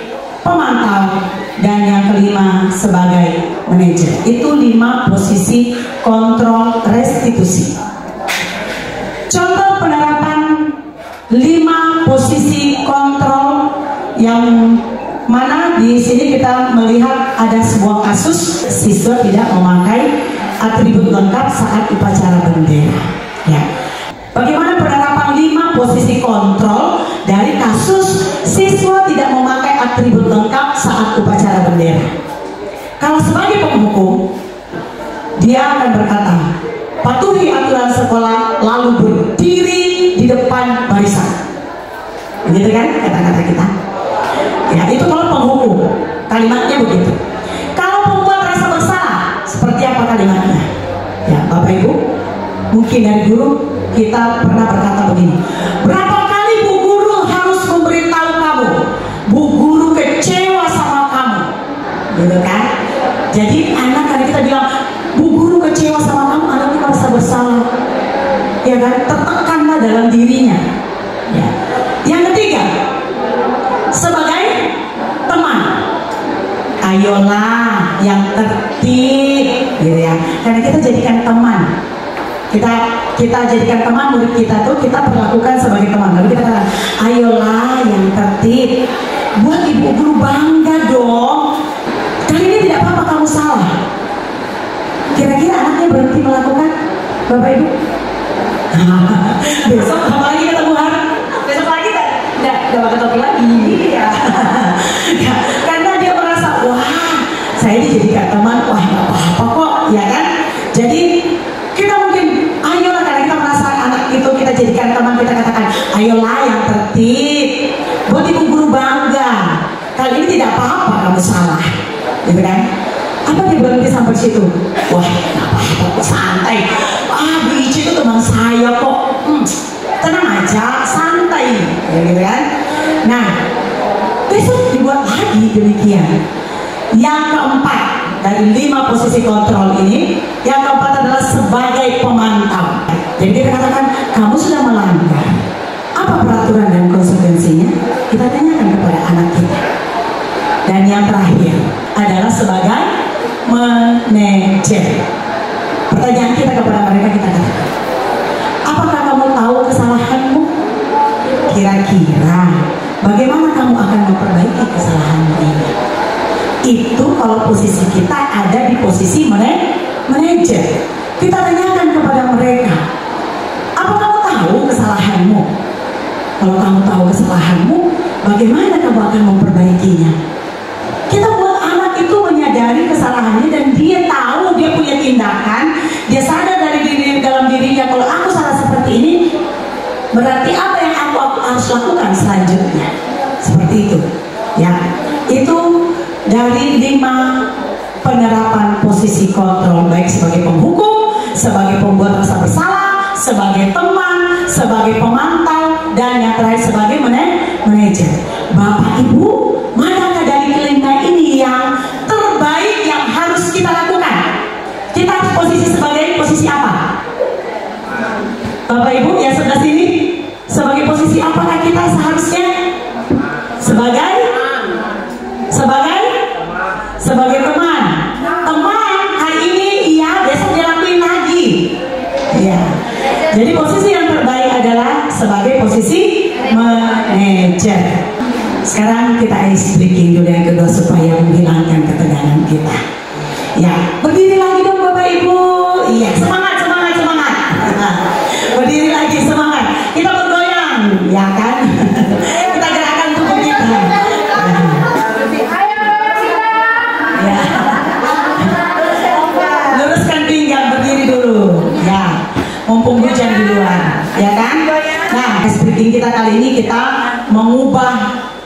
pemantau, dan yang kelima sebagai manajer. Itu 5 posisi kontrol restitusi. Contoh penerapan 5 posisi kontrol yang mana di sini kita melihat ada sebuah kasus siswa tidak memakai atribut lengkap saat upacara bendera. Ya. Bagaimana penerapan 5 posisi kontrol dari kasus siswa tidak memakai atribut lengkap saat upacara bendera? Kalau sebagai penghukum, dia akan berkata, patuhi aturan sekolah lalu berdiri di depan barisan. Begitu kan kata-kata kita? Ya, itu kalau penghukum, kalimatnya begitu. Kalau pembuat rasa bersalah, seperti apa kalimatnya? Ya, Bapak Ibu, mungkin dari guru kita pernah berkata begini, berapa kali Bu Guru harus memberitahu kamu, Bu Guru kecewa sama kamu, gitu kan? Jadi anak, kalau kita bilang Bu Guru kecewa sama kamu, anak kita merasa bersalah, ya kan? Tertekanlah dalam dirinya. Ya. Yang ketiga, sebagai teman, ayolah yang tertib, gitu ya. Karena kita jadikan teman. Kita jadikan teman murid kita tuh, kita perlakukan sebagai teman. Lalu kita katakan, ayolah yang tertib, buat ibu guru bangga dong. Kali ini tidak apa-apa kamu salah. Kira-kira anaknya berhenti melakukan, Bapak Ibu? Besok apa lagi ketemu hari? Besok lagi tidak pakai topi lagi. Ya. Ya, karena dia merasa, wah, saya dijadikan teman, wah nggak apa-apa kok, ya kan? Jadi kita mungkin, ayolah, karena kita merasa anak itu kita jadikan teman, kita katakan, ayolah yang tertib, buat ibu guru bangga. Kali ini tidak apa-apa kamu salah, gitu kan? Apa dia berhenti sampai sampai situ. Wah, apa-apa, santai. Bu Ice itu teman saya kok. Tenang aja, santai, gitu kan. Nah, besok dibuat lagi demikian. Yang keempat dari 5 posisi kontrol ini, yang keempat adalah sebagai pemantau. Jadi kita katakan kamu sudah melanggar. Apa peraturan dan konsekuensinya? Kita tanyakan kepada anak kita. Dan yang terakhir adalah sebagai manajer. Pertanyaan kita kepada mereka, kita katakan, apakah kamu tahu kesalahanmu? Kira-kira bagaimana kamu akan memperbaiki kesalahanmu ini? Itu kalau posisi kita ada di posisi manajer. Kita tanyakan kepada mereka, apa kamu tahu kesalahanmu? Kalau kamu tahu kesalahanmu, bagaimana kamu akan memperbaikinya? Kita buat anak itu menyadari kesalahannya dan dia tahu dia punya tindakan, dia sadar dari dalam dirinya kalau aku salah seperti ini, berarti apa yang aku harus lakukan selanjutnya. Seperti itu. Ya, itu dari 5 penerapan posisi kontrol, baik sebagai penghukum, sebagai pembuat rasa bersalah, sebagai teman, sebagai pemantau, dan yang terakhir sebagai manajer. Bapak Ibu, manakah dari kelima ini yang terbaik yang harus kita lakukan? Kita harus posisi apa? Bapak Ibu yang sebelah sini, sebagai posisi apakah kita seharusnya? Sebagai teman. Teman hari ini iya, besok dilakuin lagi. Ya. Jadi posisi yang terbaik adalah sebagai posisi manajer. Sekarang kita ice breaking dulu yang kedua supaya menghilangkan ketegangan kita. Ya, berdiri lagi dong Bapak Ibu. Iya, semangat. Berdiri lagi, semangat. Kita bergoyang, ya kan? Kita gerakkan tubuh kita. Ya. Luruskan pinggang, berdiri dulu. Ya, mumpung hujan di luar, ya kan? Nah, ice breaking kita kali ini kita mengubah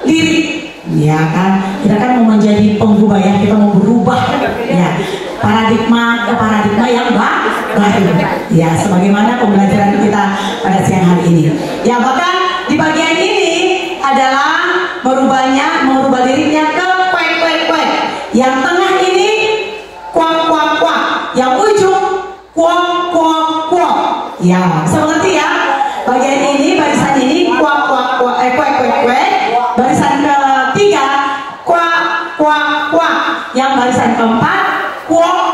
lirik, ya kan? Kita kan mau menjadi penggubah ya, kita mau berubah, ya. Paradigma ke paradigma yang baru, ya. Sebagaimana pembelajaran kita pada siang hari ini. Ya, bahkan di bagian ini adalah merubah liriknya ke kwek. Yang tengah ini kuak. Yang ujung kuak. Ya, bisa mengerti ya? Bagian ini, barisan ini kuak. Barisan ketiga kuak. Yang barisan keempat kuak.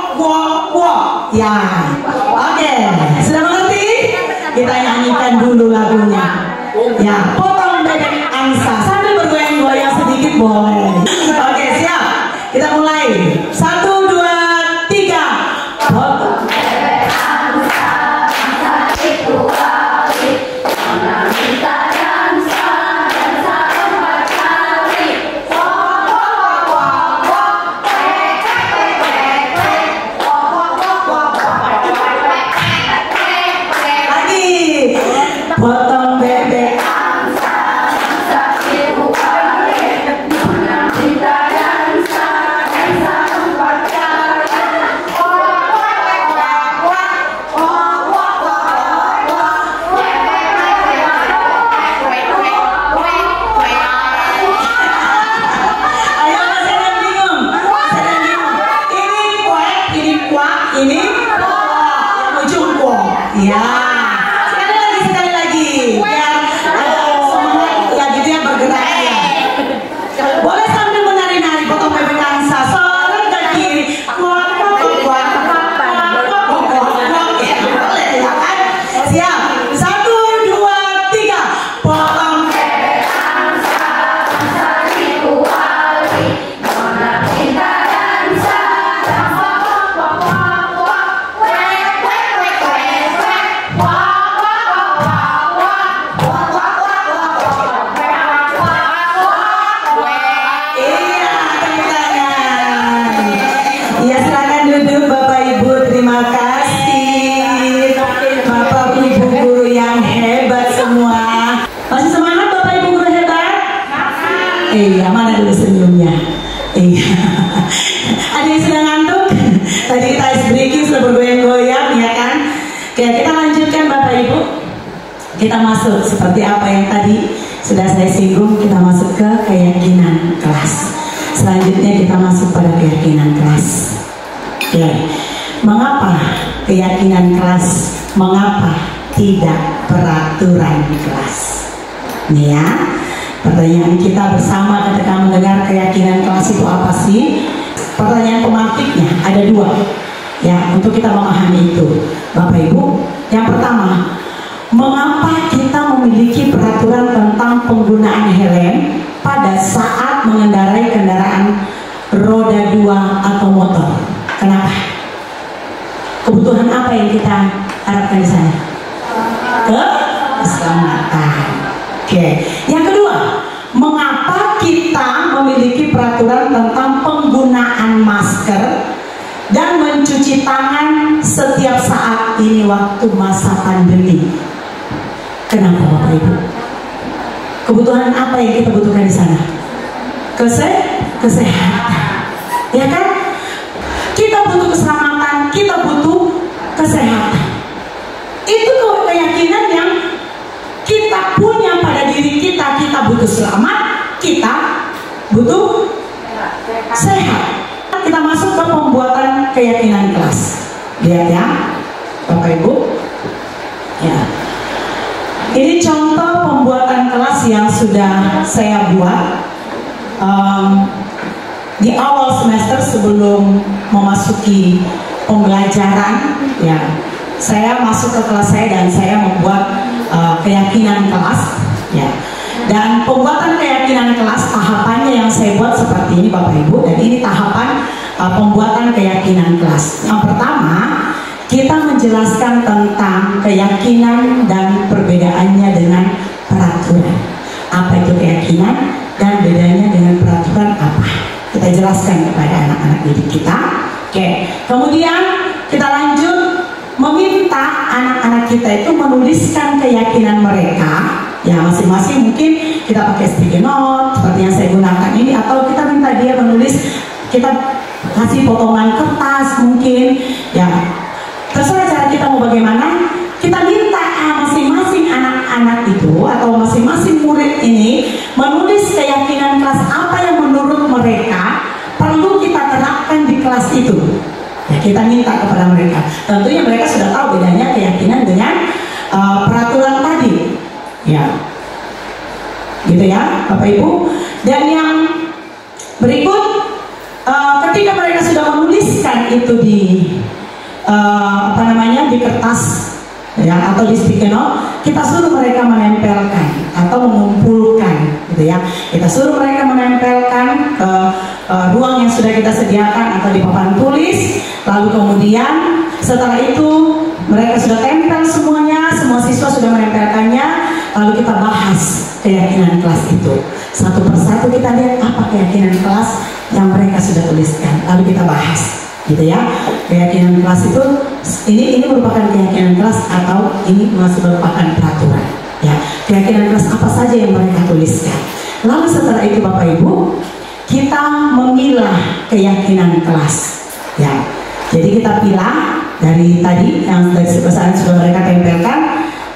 Ya, oke. Sudah mengerti? Kita nyanyikan dulu lagunya. Ya, potong bebek angsa sambil bergoyang-goyang sedikit boleh. Oke, siap. Kita mulai. 1, 2, 3. Potong bebek angsa itu balik. Mana minta dansa 4 kali. Potong bebek angsa itu balik. Mana minta dansa 4 kali. Ayo, masih ada yang bingung? Ini kuak, ini yang ujung kuak. Ya. Sekali lagi. Biar ada semangat ya gitu ya, bergerak ya. Boleh sambil menari-nari potong bebek angsa. Sore ke kiri. Kuak. Ya, boleh ya kan? Siap. 1, 2, 3. Potong bebek angsa itu balik. Mana minta dansa. kita masuk seperti apa yang tadi sudah saya singgung, kita masuk ke keyakinan kelas. Selanjutnya kita masuk pada keyakinan kelas. Oke. Mengapa keyakinan kelas? Mengapa tidak peraturan kelas? Nih ya, pertanyaan kita bersama ketika mendengar keyakinan kelas itu apa sih? Pertanyaan pemantiknya ada dua ya, untuk kita memahami itu Bapak Ibu. Yang pertama, mengapa kita memiliki peraturan tentang penggunaan helm pada saat mengendarai kendaraan roda 2 atau motor? Kenapa? Kebutuhan apa yang kita harapkan di sana? Keselamatan. Oke. Yang kedua, mengapa kita memiliki peraturan tentang penggunaan masker dan mencuci tangan setiap saat ini waktu masa pandemi? Kenapa Bapak Ibu? Kebutuhan apa yang kita butuhkan di sana? Kesehatan. Ya kan? Kita butuh keselamatan, kita butuh kesehatan. Itu keyakinan yang kita punya pada diri kita. Kita butuh selamat, kita butuh sehat. Kita masuk ke pembuatan keyakinan kelas. Lihat ya, Bapak Ibu. Ya. Ini contoh pembuatan kelas yang sudah saya buat di awal semester sebelum memasuki pembelajaran. Ya, saya masuk ke kelas saya dan saya membuat keyakinan kelas. Ya, dan pembuatan keyakinan kelas tahapannya yang saya buat seperti ini Bapak Ibu. Dan ini tahapan pembuatan keyakinan kelas. Yang pertama, kita menjelaskan tentang keyakinan dan perbedaannya dengan peraturan. Apa itu keyakinan dan bedanya dengan peraturan apa? Kita jelaskan kepada anak-anak didik kita. Oke. Kemudian kita lanjut meminta anak-anak kita itu menuliskan keyakinan mereka. Ya, masing-masing mungkin kita pakai sticky note seperti yang saya gunakan ini, atau kita minta dia menulis, kita kasih potongan kertas mungkin. Ya, terserah cara kita mau bagaimana. Kita minta masing-masing anak-anak itu atau masing-masing murid ini menulis keyakinan kelas apa yang menurut mereka perlu kita terapkan di kelas itu. Ya, kita minta kepada mereka. Tentunya mereka sudah tahu bedanya keyakinan dengan peraturan tadi. Ya, gitu ya Bapak Ibu. Dan yang berikut, ketika mereka sudah menuliskan itu di di kertas ya, atau di sticky note, kita suruh mereka menempelkan atau mengumpulkan gitu ya. Kita suruh mereka menempelkan ke ruang yang sudah kita sediakan atau di papan tulis. Lalu kemudian setelah itu mereka sudah tempel semuanya, semua siswa sudah menempelkannya. Lalu kita bahas keyakinan kelas itu. Satu persatu kita lihat apa keyakinan kelas yang mereka sudah tuliskan. Lalu kita bahas, gitu ya. Keyakinan kelas itu, ini merupakan keyakinan kelas atau ini masih merupakan peraturan. Ya, keyakinan kelas apa saja yang mereka tuliskan. Lalu setelah itu Bapak Ibu, kita memilah keyakinan kelas. Ya, jadi kita pilah dari tadi yang dari sebesar sudah mereka tempelkan.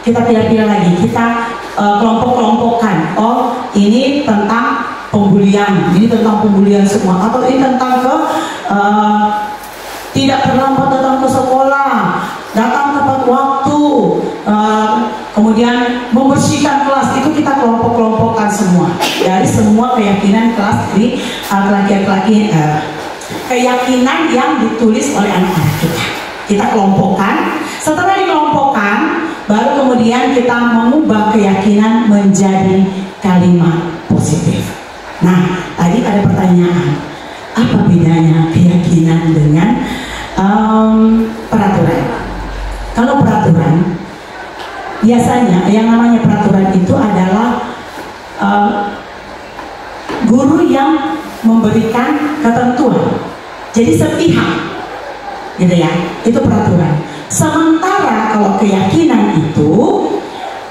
Kita pilih-pilih lagi, kita kelompok-kelompokkan. Oh, ini tentang pembulian, ini tentang pembulian semua, atau ini tentang tidak terlambat datang ke sekolah, datang tepat waktu, kemudian membersihkan kelas. Itu kita kelompok-kelompokkan semua dari semua keyakinan kelas di keyakinan yang ditulis oleh anak-anak kita. Kita kelompokkan. Setelah dikelompokkan, baru kemudian kita mengubah keyakinan menjadi kalimat positif. Nah, tadi ada pertanyaan, apa bedanya keyakinan dengan peraturan? Kalau peraturan, biasanya yang namanya peraturan itu adalah guru yang memberikan ketentuan, jadi sepihak, gitu ya, itu peraturan. Sementara kalau keyakinan itu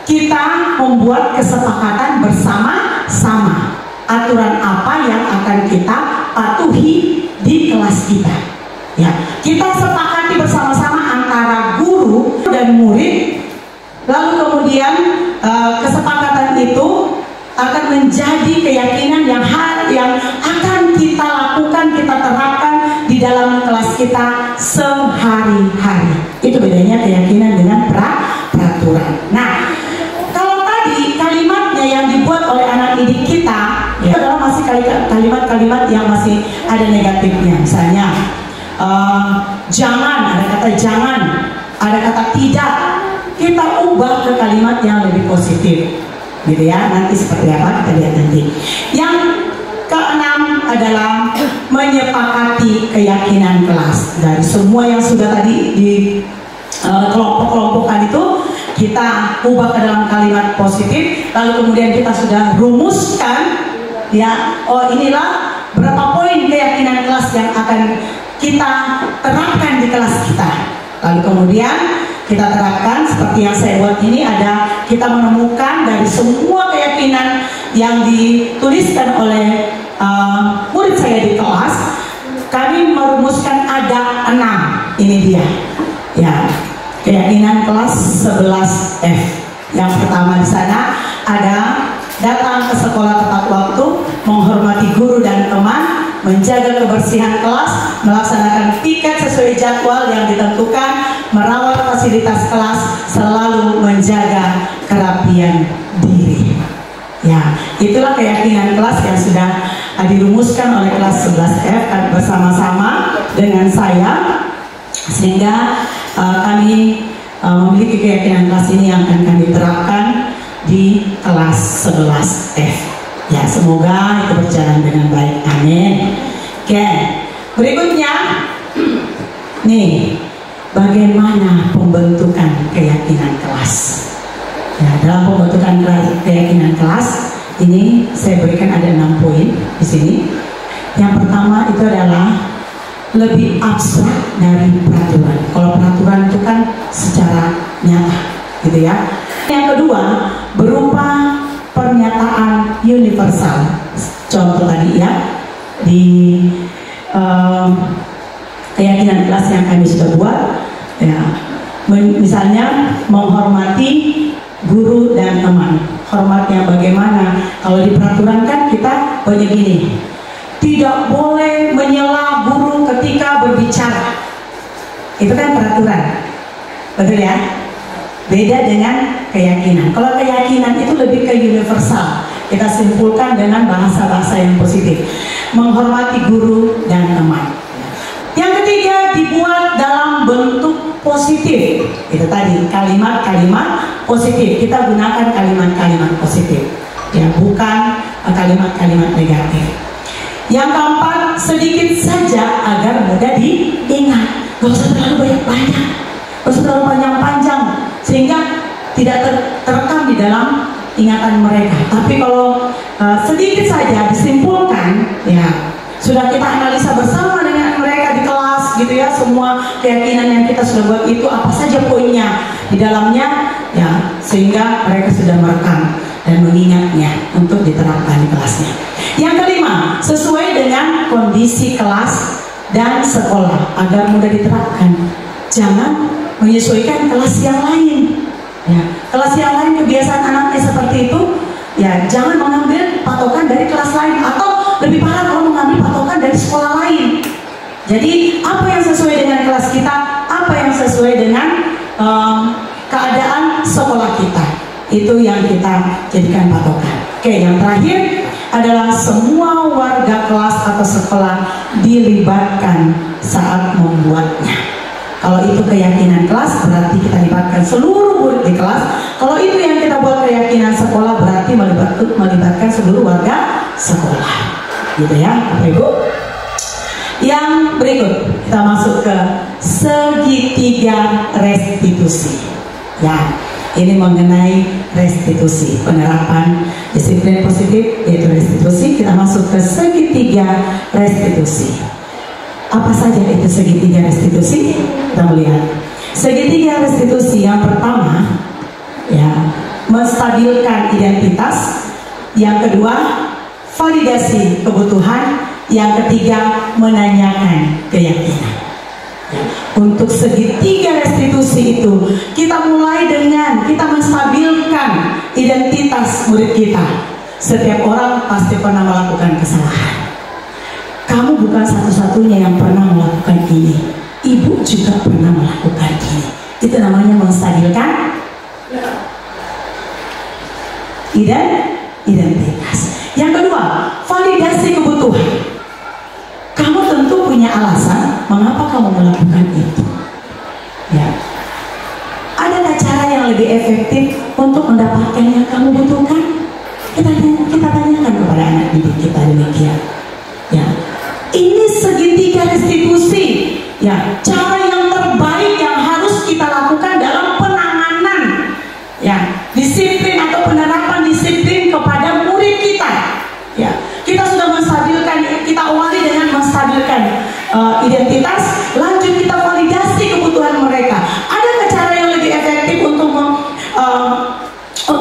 kita membuat kesepakatan bersama-sama aturan apa yang akan kita patuhi di kelas kita. Ya, kita sepakati bersama-sama antara guru dan murid Lalu kemudian kesepakatan itu akan menjadi keyakinan yang akan kita lakukan, kita terapkan di dalam kelas kita sehari-hari. Itu bedanya keyakinan dengan peraturan. Nah, kalau tadi kalimatnya yang dibuat oleh anak didik kita itu adalah masih kalimat-kalimat yang masih ada negatifnya. Misalnya jangan, ada kata jangan, ada kata tidak. Kita ubah ke kalimat yang lebih positif, gitu ya. Nanti seperti apa kita lihat nanti. Yang keenam adalah menyepakati keyakinan kelas. Dari semua yang sudah tadi di kelompok-kelompokan itu kita ubah ke dalam kalimat positif. Lalu kemudian kita sudah rumuskan, ya, oh inilah berapa poin keyakinan kelas yang akan kita terapkan di kelas kita. Lalu kemudian kita terapkan seperti yang saya buat ini, ada kita menemukan dari semua keyakinan yang dituliskan oleh murid saya di kelas, kami merumuskan ada 6. Ini dia, ya, keyakinan kelas 11F. Yang pertama di sana ada datang ke sekolah tepat waktu, menghormati guru dan teman, menjaga kebersihan kelas, melaksanakan piket sesuai jadwal yang ditentukan, merawat fasilitas kelas, selalu menjaga kerapian diri. Ya, itulah keyakinan kelas yang sudah dirumuskan oleh kelas 11F bersama-sama dengan saya, sehingga kami memiliki keyakinan kelas ini yang akan kami terapkan di kelas 11F. Ya, semoga itu berjalan dengan baik. Amin. Oke, berikutnya nih, bagaimana pembentukan keyakinan kelas. Ya, dalam pembentukan keyakinan kelas ini saya berikan ada 6 poin di sini. Yang pertama itu adalah lebih abstrak dari peraturan. Kalau peraturan itu kan secara nyata, gitu ya. Yang kedua, berupa pernyataan universal. Contoh tadi ya, di keyakinan kelas yang kami sudah buat, ya, misalnya menghormati guru dan teman. Hormatnya bagaimana? Kalau di peraturan kan kita banyak gini, tidak boleh menyela guru ketika berbicara. Itu kan peraturan, betul ya? Beda dengan keyakinan. Kalau keyakinan itu lebih ke universal. Kita simpulkan dengan bahasa-bahasa yang positif. Menghormati guru dan teman. Yang ketiga, dibuat dalam bentuk positif. Itu tadi, kalimat-kalimat positif. Kita gunakan kalimat-kalimat positif, ya, bukan kalimat-kalimat negatif. Yang keempat, sedikit saja agar mudah diingat. Gak usah terlalu banyak-banyak, gak usah terlalu panjang-panjang, sehingga tidak terekam di dalam ingatan mereka. Tapi kalau sedikit saja disimpulkan, ya, sudah kita analisa bersama dengan mereka di kelas, gitu ya, semua keyakinan yang kita sudah buat itu apa saja poinnya di dalamnya, ya, sehingga mereka sudah merekam dan mengingatnya untuk diterapkan di kelasnya. Yang kelima, sesuai dengan kondisi kelas dan sekolah agar mudah diterapkan. Jangan menyesuaikan kelas yang lain. Ya, kelas yang lain kebiasaan anaknya seperti itu, ya, jangan mengambil patokan dari kelas lain, atau lebih parah kalau mengambil patokan dari sekolah lain. Jadi apa yang sesuai dengan kelas kita, apa yang sesuai dengan keadaan sekolah kita, itu yang kita jadikan patokan. Oke, yang terakhir adalah semua warga kelas atau sekolah dilibatkan saat membuatnya. Kalau itu keyakinan kelas, berarti kita libatkan seluruh murid di kelas. Kalau itu yang kita buat keyakinan sekolah, berarti melibatkan seluruh warga sekolah, gitu ya, Bapak Ibu. Yang berikut, kita masuk ke segitiga restitusi. Ya, ini mengenai restitusi, penerapan disiplin positif yaitu restitusi. Kita masuk ke segitiga restitusi. Apa saja itu segitiga restitusi? Kita melihat segitiga restitusi. Yang pertama, ya, menstabilkan identitas. Yang kedua, validasi kebutuhan. Yang ketiga, menanyakan keyakinan. Untuk segitiga restitusi itu, kita mulai dengan kita identitas murid kita. Setiap orang pasti pernah melakukan kesalahan. Kamu bukan satu-satunya yang pernah melakukan ini. Ibu juga pernah melakukan ini. Itu namanya menstabilkan identitas. Yang kedua, validasi kebutuhan. Kamu tentu punya alasan mengapa kamu melakukan itu. Ya. Adakah cara yang lebih efektif untuk mendapatkan yang kamu butuhkan? Kita tanyakan kepada anak didik kita demikian. Ya. Ini segitiga restitusi. Ya, cara yang terbaik yang harus kita lakukan dalam penanganan ya, disiplin atau penerapan disiplin kepada murid kita. Ya, kita sudah menstabilkan, kita awali dengan menstabilkan identitas, lanjut kita validasi kebutuhan mereka. Adakah cara yang lebih efektif untuk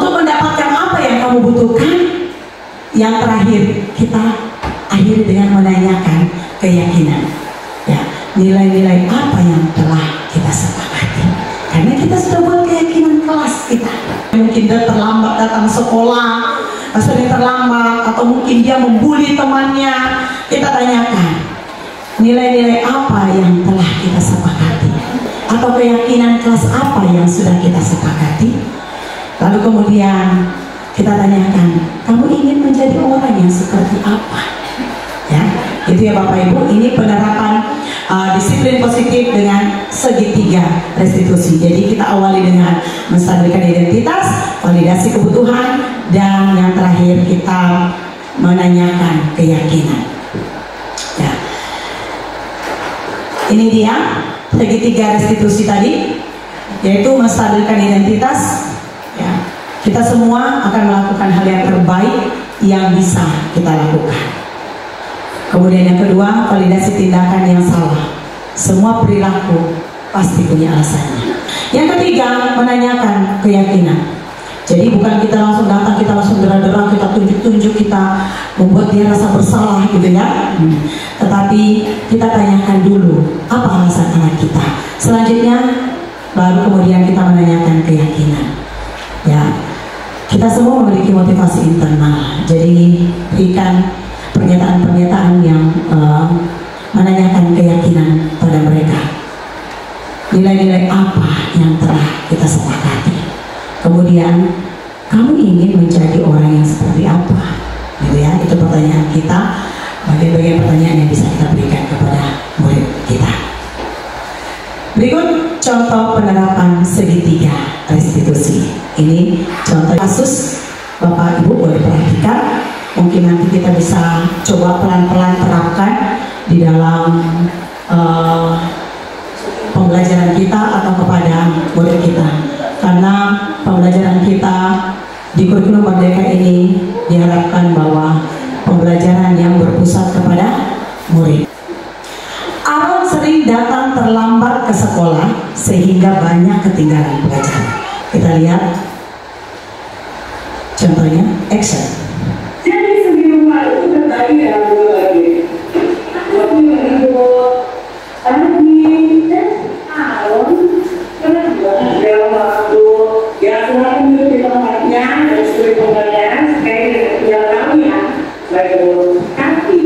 mendapatkan apa yang kamu butuhkan? Yang terakhir, kita akhiri dengan menanyakan keyakinan. Ya, nilai-nilai apa yang telah kita sepakati. Karena kita sudah buat keyakinan kelas kita. Mungkin dia terlambat datang sekolah, sering terlambat, atau mungkin dia membuli temannya. Kita tanyakan nilai-nilai apa yang telah kita sepakati, atau keyakinan kelas apa yang sudah kita sepakati. Lalu kemudian kita tanyakan, kamu ingin menjadi orang yang seperti apa? Ya, itu ya Bapak Ibu. Ini penerapan disiplin positif dengan segitiga restitusi. Jadi kita awali dengan menstabilkan identitas, validasi kebutuhan, dan yang terakhir kita menanyakan keyakinan. Ya. Ini dia segitiga restitusi tadi, yaitu menstabilkan identitas. Ya. Kita semua akan melakukan hal yang terbaik yang bisa kita lakukan. Kemudian yang kedua, validasi tindakan yang salah. Semua perilaku pasti punya alasannya. Yang ketiga, menanyakan keyakinan. Jadi bukan kita langsung datang, kita langsung derang-derang, kita tunjuk-tunjuk, kita membuat dia rasa bersalah gitu ya. Tetapi kita tanyakan dulu, apa alasan anak kita. Selanjutnya, baru kemudian kita menanyakan keyakinan. Ya, kita semua memiliki motivasi internal. Jadi berikan pernyataan-pernyataan yang menanyakan keyakinan pada mereka. Nilai-nilai apa yang telah kita sepakati. Kemudian, kamu ingin menjadi orang yang seperti apa? Gitu ya, itu pertanyaan kita. Bagian-bagian pertanyaan yang bisa kita berikan kepada murid kita. Berikut contoh penerapan segitiga restitusi. Ini contoh kasus, Bapak Ibu boleh perhatikan. Mungkin nanti kita bisa coba pelan-pelan terapkan di dalam pembelajaran kita atau kepada murid kita. Karena pembelajaran kita di kurikulum Merdeka ini diharapkan bahwa pembelajaran yang berpusat kepada murid. Aaron sering datang terlambat ke sekolah sehingga banyak ketinggalan pelajaran. Kita lihat contohnya, action. Jadi sebelum itu terbagi dalam dua bagian. Waktu yang itu Adi dan Aaron pernah dalam waktu yang telah duduk di tempatnya dan studi pembelajaran sekali dengan tinggal kami ya. Baru nanti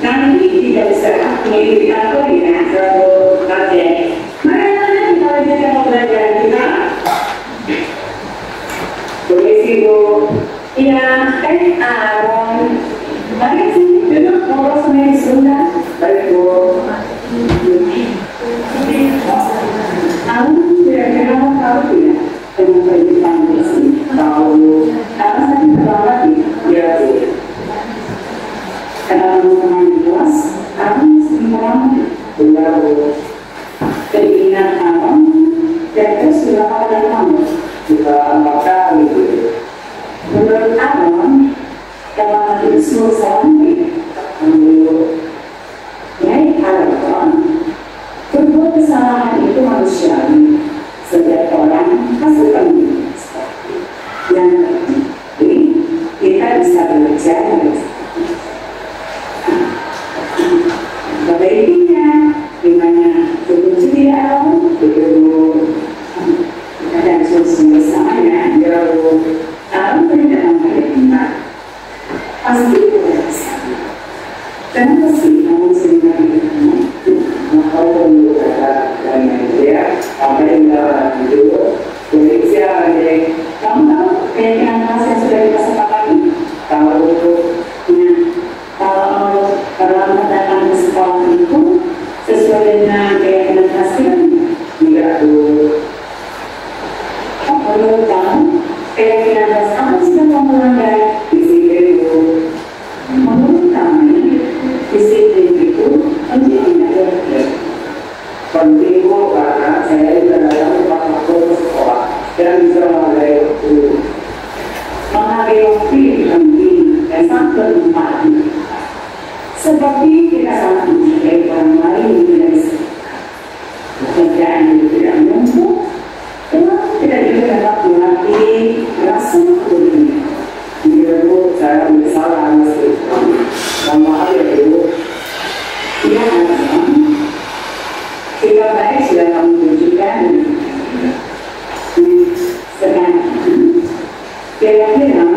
tidak bisa mengikuti atau tidak selalu kajian. Mana kita lanjutkan pembelajaran kita. Polisi Bu. Iya, Aaron. Mari sini duduk ngobrol sama yang sebentar. Baik Bu. Aaron kira-kira tahu tidak dengan pendidikan di sini? Tahu. Aaron tadi terlambat ya Bu. Karena teman-teman di kelas, Aaron sering terlambat. Benar Bu. Keinginan Aaron dan terus berapa kali kamu? Juga 4 kali Bu. Menurut Aaron, dalam itu semua salahnya, Aaron, berbuat kesalahan itu manusiawi. Setiap orang pasti pernah. Yang penting kita bisa belajar. Bapak Ibunya, gimana? Betul tidak Aaron? Betul. Dan solusi bersamanya, ya Bu. aku kata dan dia apa yang itu Indonesia ada kamu tahu keyakinan keras yang sudah kita sepakati kalau kalau datang ke sekolah itu sesuai dengan keyakinan keras kita tidak tuh menurut kamu keyakinan keras apa sih yang kamu melanggar disiplin itu menurut kamu disiplin itu penting tidak penting kok karena saya juga dalam tempat waktu sekolah dan bisa menghargai waktu penting dan sangat bermanfaat seperti kita sangat mencintai orang lain dari pekerjaan yang tidak menumpuk tidak juga dapat melatih rasa kepedulian. Menurut saya salah mohon maaf ya Bu. Iya kita baik sudah kamu tunjukkan sedang kira-kira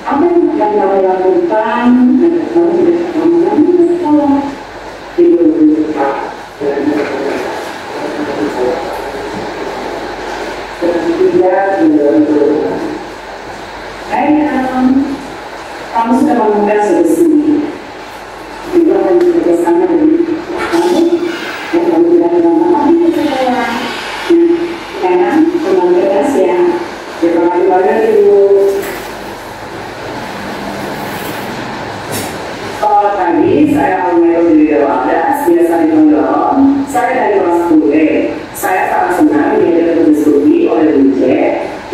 apa yang kamu lakukan dan kamu sudah melakukan di sekolah di kamu sudah menemukan solusi juga akan bekerjasama dengan kamu dan kamu tidak mengalami di sekolah karena pemanggilan ya bagaimana Ibu kalau tadi saya mengeluh di Dewadas biasa diundang saya dari kelas 10 saya sangat senang diajak berdiskusi oleh Bu C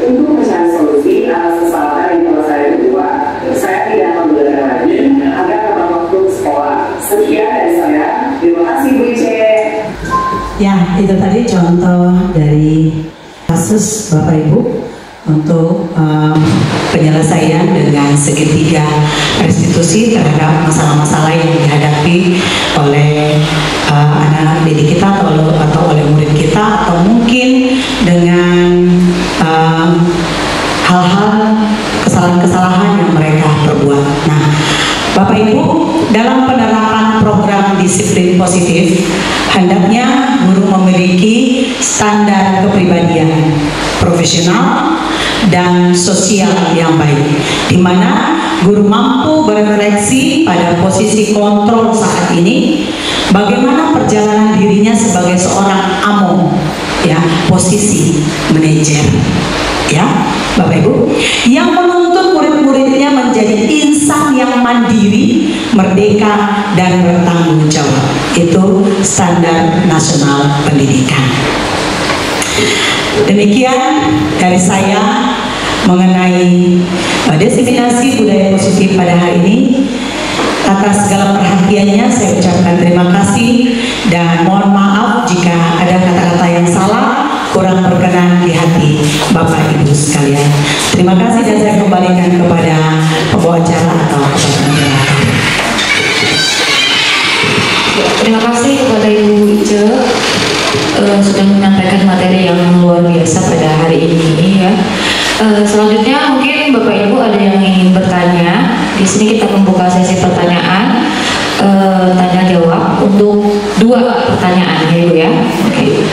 untuk mencari solusi atas kesalahan yang telah saya buat. Saya tidak membela lagi agar tepat waktu sekolah. Sekian dari saya. Terima kasih Bu C. Ya, itu tadi contoh dari kasus Bapak Ibu untuk penyelesaian dengan segitiga restitusi terhadap masalah-masalah yang dihadapi oleh anak-anak didik kita atau oleh murid kita, atau mungkin dengan hal-hal kesalahan-kesalahan yang mereka perbuat. Nah, Bapak Ibu, dalam penerapan program disiplin positif, hendaknya guru memiliki standar kepribadian profesional dan sosial yang baik, di mana guru mampu berefleksi pada posisi kontrol saat ini, bagaimana perjalanan dirinya sebagai seorang AMO, ya, posisi manajer, ya, Bapak Ibu, yang menuntut murid-muridnya menjadi insan yang mandiri, merdeka, dan bertanggung jawab. Itu standar nasional pendidikan. Demikian dari saya mengenai diseminasi budaya positif pada hari ini. Atas segala perhatiannya saya ucapkan terima kasih dan mohon maaf jika ada kata-kata yang salah, kurang berkenan di hati Bapak Ibu sekalian. Terima kasih dan saya kembalikan kepada pembawa acara atau kepada moderator. Terima kasih kepada Ibu Ice sudah menyampaikan materi yang luar biasa pada hari ini ya. Selanjutnya mungkin Bapak Ibu ada yang ingin bertanya. Di sini kita membuka sesi pertanyaan tanya jawab untuk 2 pertanyaan ya Ibu ya. Oke.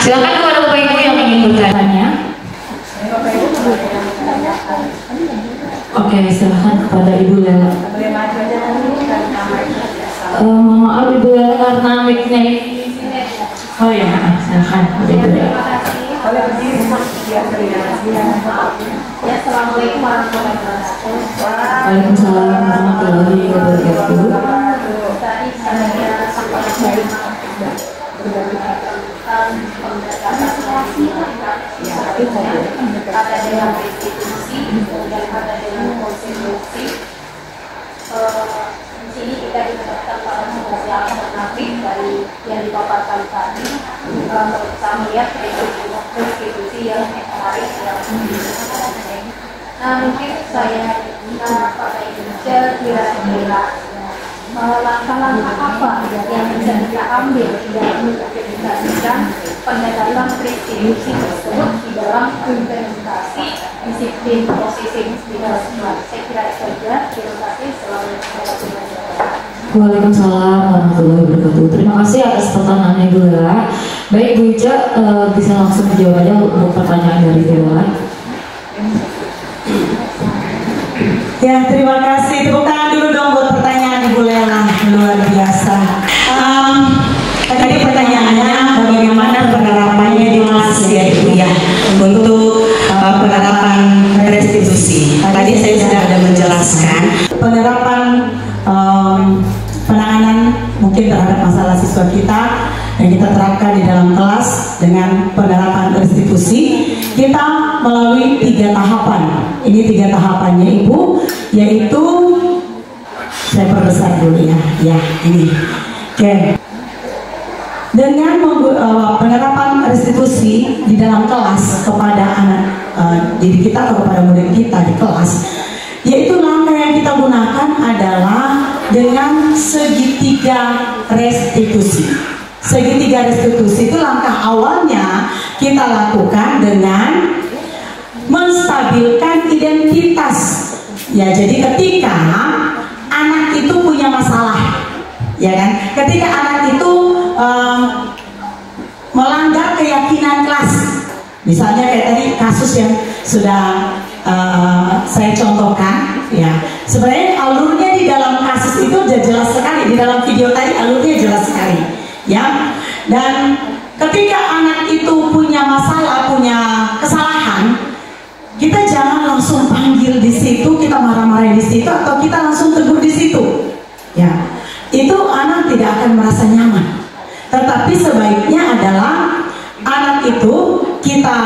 Silakan kepada Bapak Ibu yang ingin bertanya. Oke, silakan kepada Ibu Lela. Maaf Ibu Lela karena mic-nya ini. Oh ya, silakan Ibu Lela. Assalamualaikum warahmatullahi wabarakatuh. Waalaikumsalam warahmatullahi wabarakatuh. Tadi saya sampaikan ada dengan restitusi, kemudian ada dengan konstitusi. Di sini kita diberikan pada sebagai alternatif dari yang dipaparkan tadi. Kita melihat restitusi yang menarik yang nah mungkin saya pada Indonesia kira-kira langkah-langkah apa yang bisa kita ambil dalam mengimplementasikan pendekatan restitusi tersebut di dalam implementasi disiplin positif di dalam sekolah. Saya kira saja. Terima kasih. Selamat Waalaikumsalam warahmatullahi wabarakatuh. Terima kasih atas pertanyaannya Ibu Lela. Baik Bu Ica, bisa langsung dijawab aja untuk pertanyaan dari Dewa. Ya, terima kasih. Tepuk tangan dulu dong buat pertanyaan Ibu Lela. Luar biasa. Tadi pertanyaannya bagaimana penerapannya di kelas ya Ibu ya untuk penerapan restitusi. Tadi saya sudah ada menjelaskan penerapan penanganan mungkin terhadap masalah siswa kita yang kita terapkan di dalam kelas dengan penerapan restitusi. Kita melalui 3 tahapan. Ini 3 tahapannya Ibu, yaitu saya perbesar dulu ya. Ya, ini. Oke. Dengan penerapan restitusi di dalam kelas kepada anak didik kita atau kepada murid kita di kelas, yaitu langkah yang kita gunakan adalah dengan segitiga restitusi. Segitiga restitusi itu langkah awalnya kita lakukan dengan menstabilkan identitas. Ya, jadi ketika anak itu punya masalah, ya kan? Ketika anak itu melanggar keyakinan kelas, misalnya kayak tadi kasus yang sudah saya contohkan, ya sebenarnya alurnya di dalam kasus itu sudah jelas sekali, di dalam video tadi alurnya jelas sekali, ya. Dan ketika anak itu punya masalah, punya kesalahan, kita jangan langsung panggil di situ, kita marah-marah di situ, atau kita langsung tegur di situ, ya. Itu anak tidak akan merasa nyaman. Tetapi sebaiknya adalah anak itu kita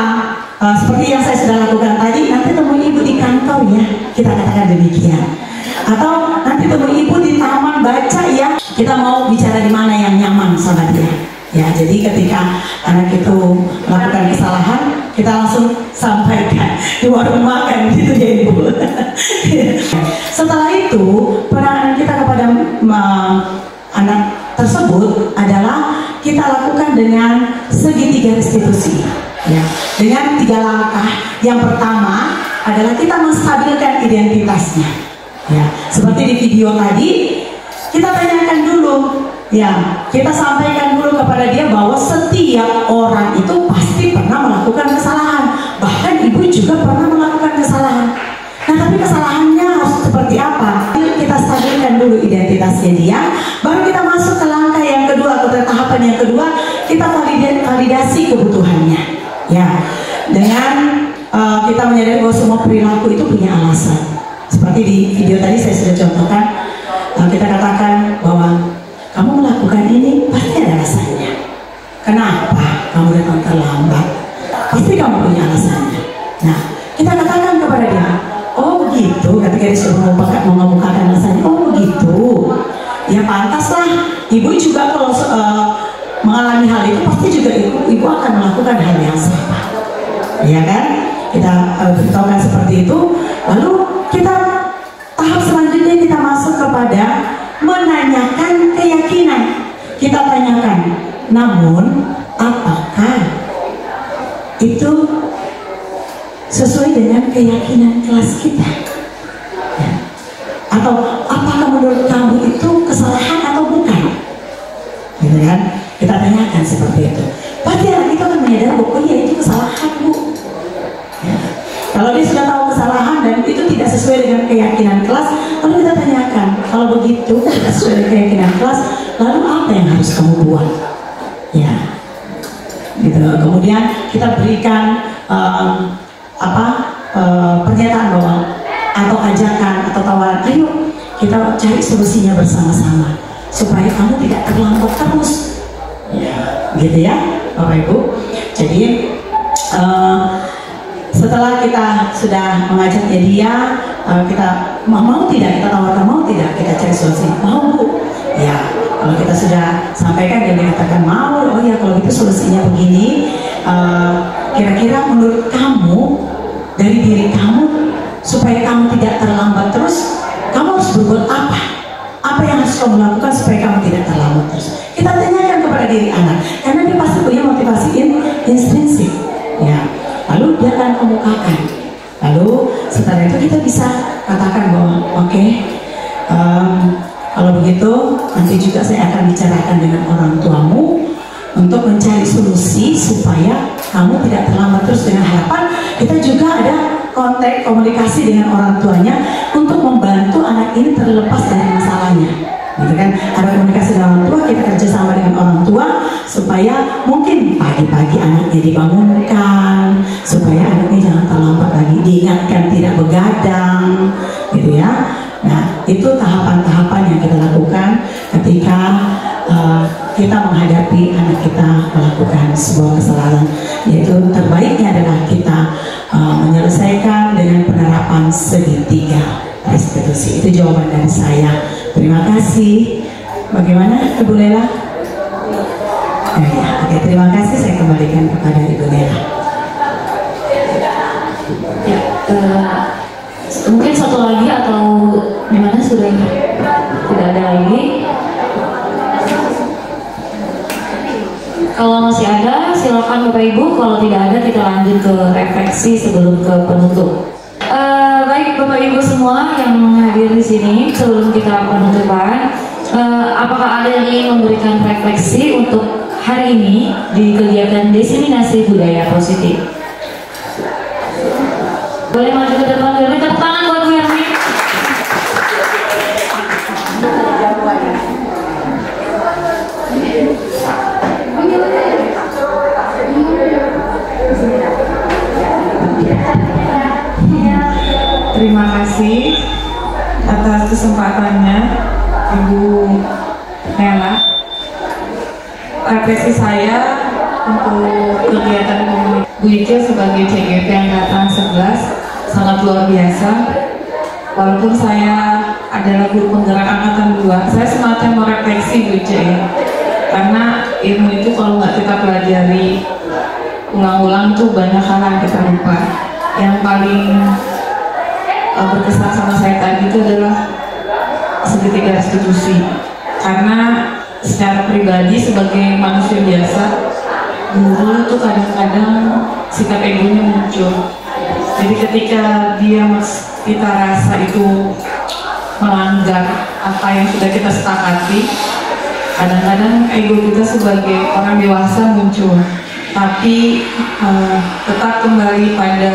seperti yang saya sudah lakukan tadi, nanti temui ibu di kantor ya, kita katakan demikian. Atau nanti temui ibu di taman baca ya, kita mau bicara di mana yang nyaman sama dia. Ya, jadi ketika anak itu melakukan kesalahan, kita langsung sampaikan di warung makan gitu ya ibu. Setelah itu penanganan kita kepada anak tersebut adalah kita lakukan dengan segitiga restitusi, ya, dengan 3 langkah. Yang pertama adalah kita menstabilkan identitasnya, ya, seperti di video tadi kita tanyakan dulu, ya, kita sampaikan dulu kepada dia bahwa setiap orang itu pasti pernah melakukan kesalahan, bahkan ibu juga pernah melakukan kesalahan. Nah, tapi kesalahannya harus seperti apa? Kita stabilkan dulu identitasnya dia, baru kita masuk ke langkah yang kedua atau tahapan yang kedua, kita validasi kebutuhannya, ya, dengan kita menyadari bahwa semua perilaku itu punya alasan. Seperti di video tadi saya sudah contohkan, kita katakan bahwa kamu melakukan ini pasti ada alasannya. Kenapa kamu datang terlambat? Pasti kamu punya alasannya. Nah, kita katakan kepada dia, oh begitu, ketika disuruh mengemukakan alasannya, oh begitu, ya pantaslah. Ibu juga kalau mengalami hal itu pasti juga ibu akan melakukan hal yang sama, ya kan? Kita beritahukan seperti itu. Lalu kita tahap selanjutnya kita masuk kepada menanyakan keyakinan. Kita tanyakan, namun apakah itu sesuai dengan keyakinan kelas kita, ya. Atau apakah menurut kamu itu kesalahan atau bukan, gitu kan? Kita tanyakan seperti itu. Pasti anak itu akan menyadari bahwa iya itu kesalahan bu, ya. Kalau dia sudah tahu kesalahan dan itu tidak sesuai dengan keyakinan kelas, lalu kita tanyakan, kalau begitu tidak sesuai dengan keyakinan kelas, lalu apa yang harus kamu buat, ya, gitu. Kemudian kita berikan pernyataan bahwa atau ajakan atau tawaran, ayo kita cari solusinya bersama-sama supaya kamu tidak terlambat terus, ya, gitu ya Bapak Ibu. Jadi setelah kita sudah mengajaknya dia, kita mau tidak, kita tawarkan mau tidak, kita cari solusi, mau bu, ya. Kalau kita sudah sampaikan dan dikatakan mau, oh ya kalau gitu solusinya begini, kira-kira menurut kamu, dari diri kamu, supaya kamu tidak terlambat terus, kamu harus berbuat apa? Apa yang harus kamu lakukan supaya kamu tidak terlambat terus? Kita tanyakan kepada diri anak, karena dia pasti punya motivasi intrinsik, ya. Lalu dia akan kemukakan. Lalu setelah itu kita bisa katakan bahwa oke, kalau begitu itu nanti juga saya akan bicarakan dengan orang tuamu untuk mencari solusi supaya kamu tidak terlambat. Terus dengan harapan kita juga ada kontak komunikasi dengan orang tuanya untuk membantu anak ini terlepas dari masalahnya, gitu kan? Ada komunikasi dengan orang tua, kita kerjasama dengan orang tua supaya mungkin pagi-pagi anaknya dibangunkan, supaya anaknya jangan terlambat lagi, diingatkan tidak begadang, gitu ya. Nah, itu tahapan-tahapan yang kita lakukan ketika kita menghadapi anak kita melakukan sebuah kesalahan, yaitu terbaiknya adalah kita menyelesaikan dengan penerapan segitiga restitusi. Itu jawaban dari saya. Terima kasih. Bagaimana Ibu Lela? Ya, oke, terima kasih. Saya kembalikan kepada Ibu Lela. Ya, mungkin satu lagi atau gimana, sudah tidak ada lagi? Kalau masih ada, silakan Bapak Ibu. Kalau tidak ada, kita lanjut ke refleksi sebelum ke penutup. Baik Bapak Ibu semua yang hadir di sini, sebelum kita penutupan, apakah ada yang ingin memberikan refleksi untuk hari ini di kegiatan diseminasi budaya positif? Boleh maju ke depan, beri tepuk tangan buat Bu Yarni. Terima kasih atas kesempatannya Ibu Nela. Refleksi saya untuk kegiatan komunitas Bu Ica sebagai CGP Angkatan 11 sangat luar biasa. Walaupun saya adalah guru penggerak Angkatan 2, saya semacam merefleksi Bu Ica ya. Karena ilmu itu kalau nggak kita pelajari ulang-ulang tuh banyak hal yang kita lupa. Yang paling berkesan sama saya tadi itu adalah segitiga restitusi, karena secara pribadi sebagai manusia biasa, guru itu kadang-kadang sikap egonya muncul. Jadi ketika kita rasa itu melanggar apa yang sudah kita sepakati, kadang-kadang ego kita sebagai orang dewasa muncul. Tapi tetap kembali pada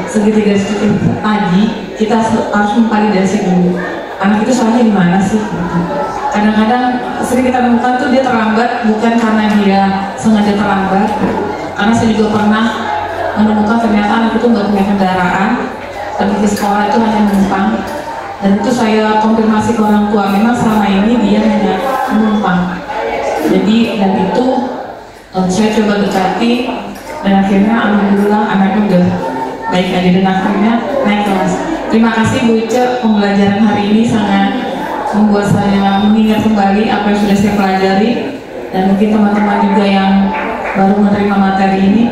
segitiga restitusi tadi, kita harus memvalidasi dulu anak itu salahnya di mana sih. Kadang-kadang sering kita temukan tuh dia terlambat bukan karena dia sengaja terlambat, karena saya juga pernah menemukan ternyata anak itu nggak punya kendaraan, pergi ke sekolah itu hanya menumpang, dan itu saya konfirmasi ke orang tua, memang selama ini dia hanya menumpang. Jadi dan itu saya coba dekati, dan akhirnya alhamdulillah anaknya udah baik lagi dan akhirnya naik kelas. Terima kasih Bu Ica, pembelajaran hari ini sangat membuat saya mengingat kembali apa yang sudah saya pelajari, dan mungkin teman-teman juga yang baru menerima materi ini,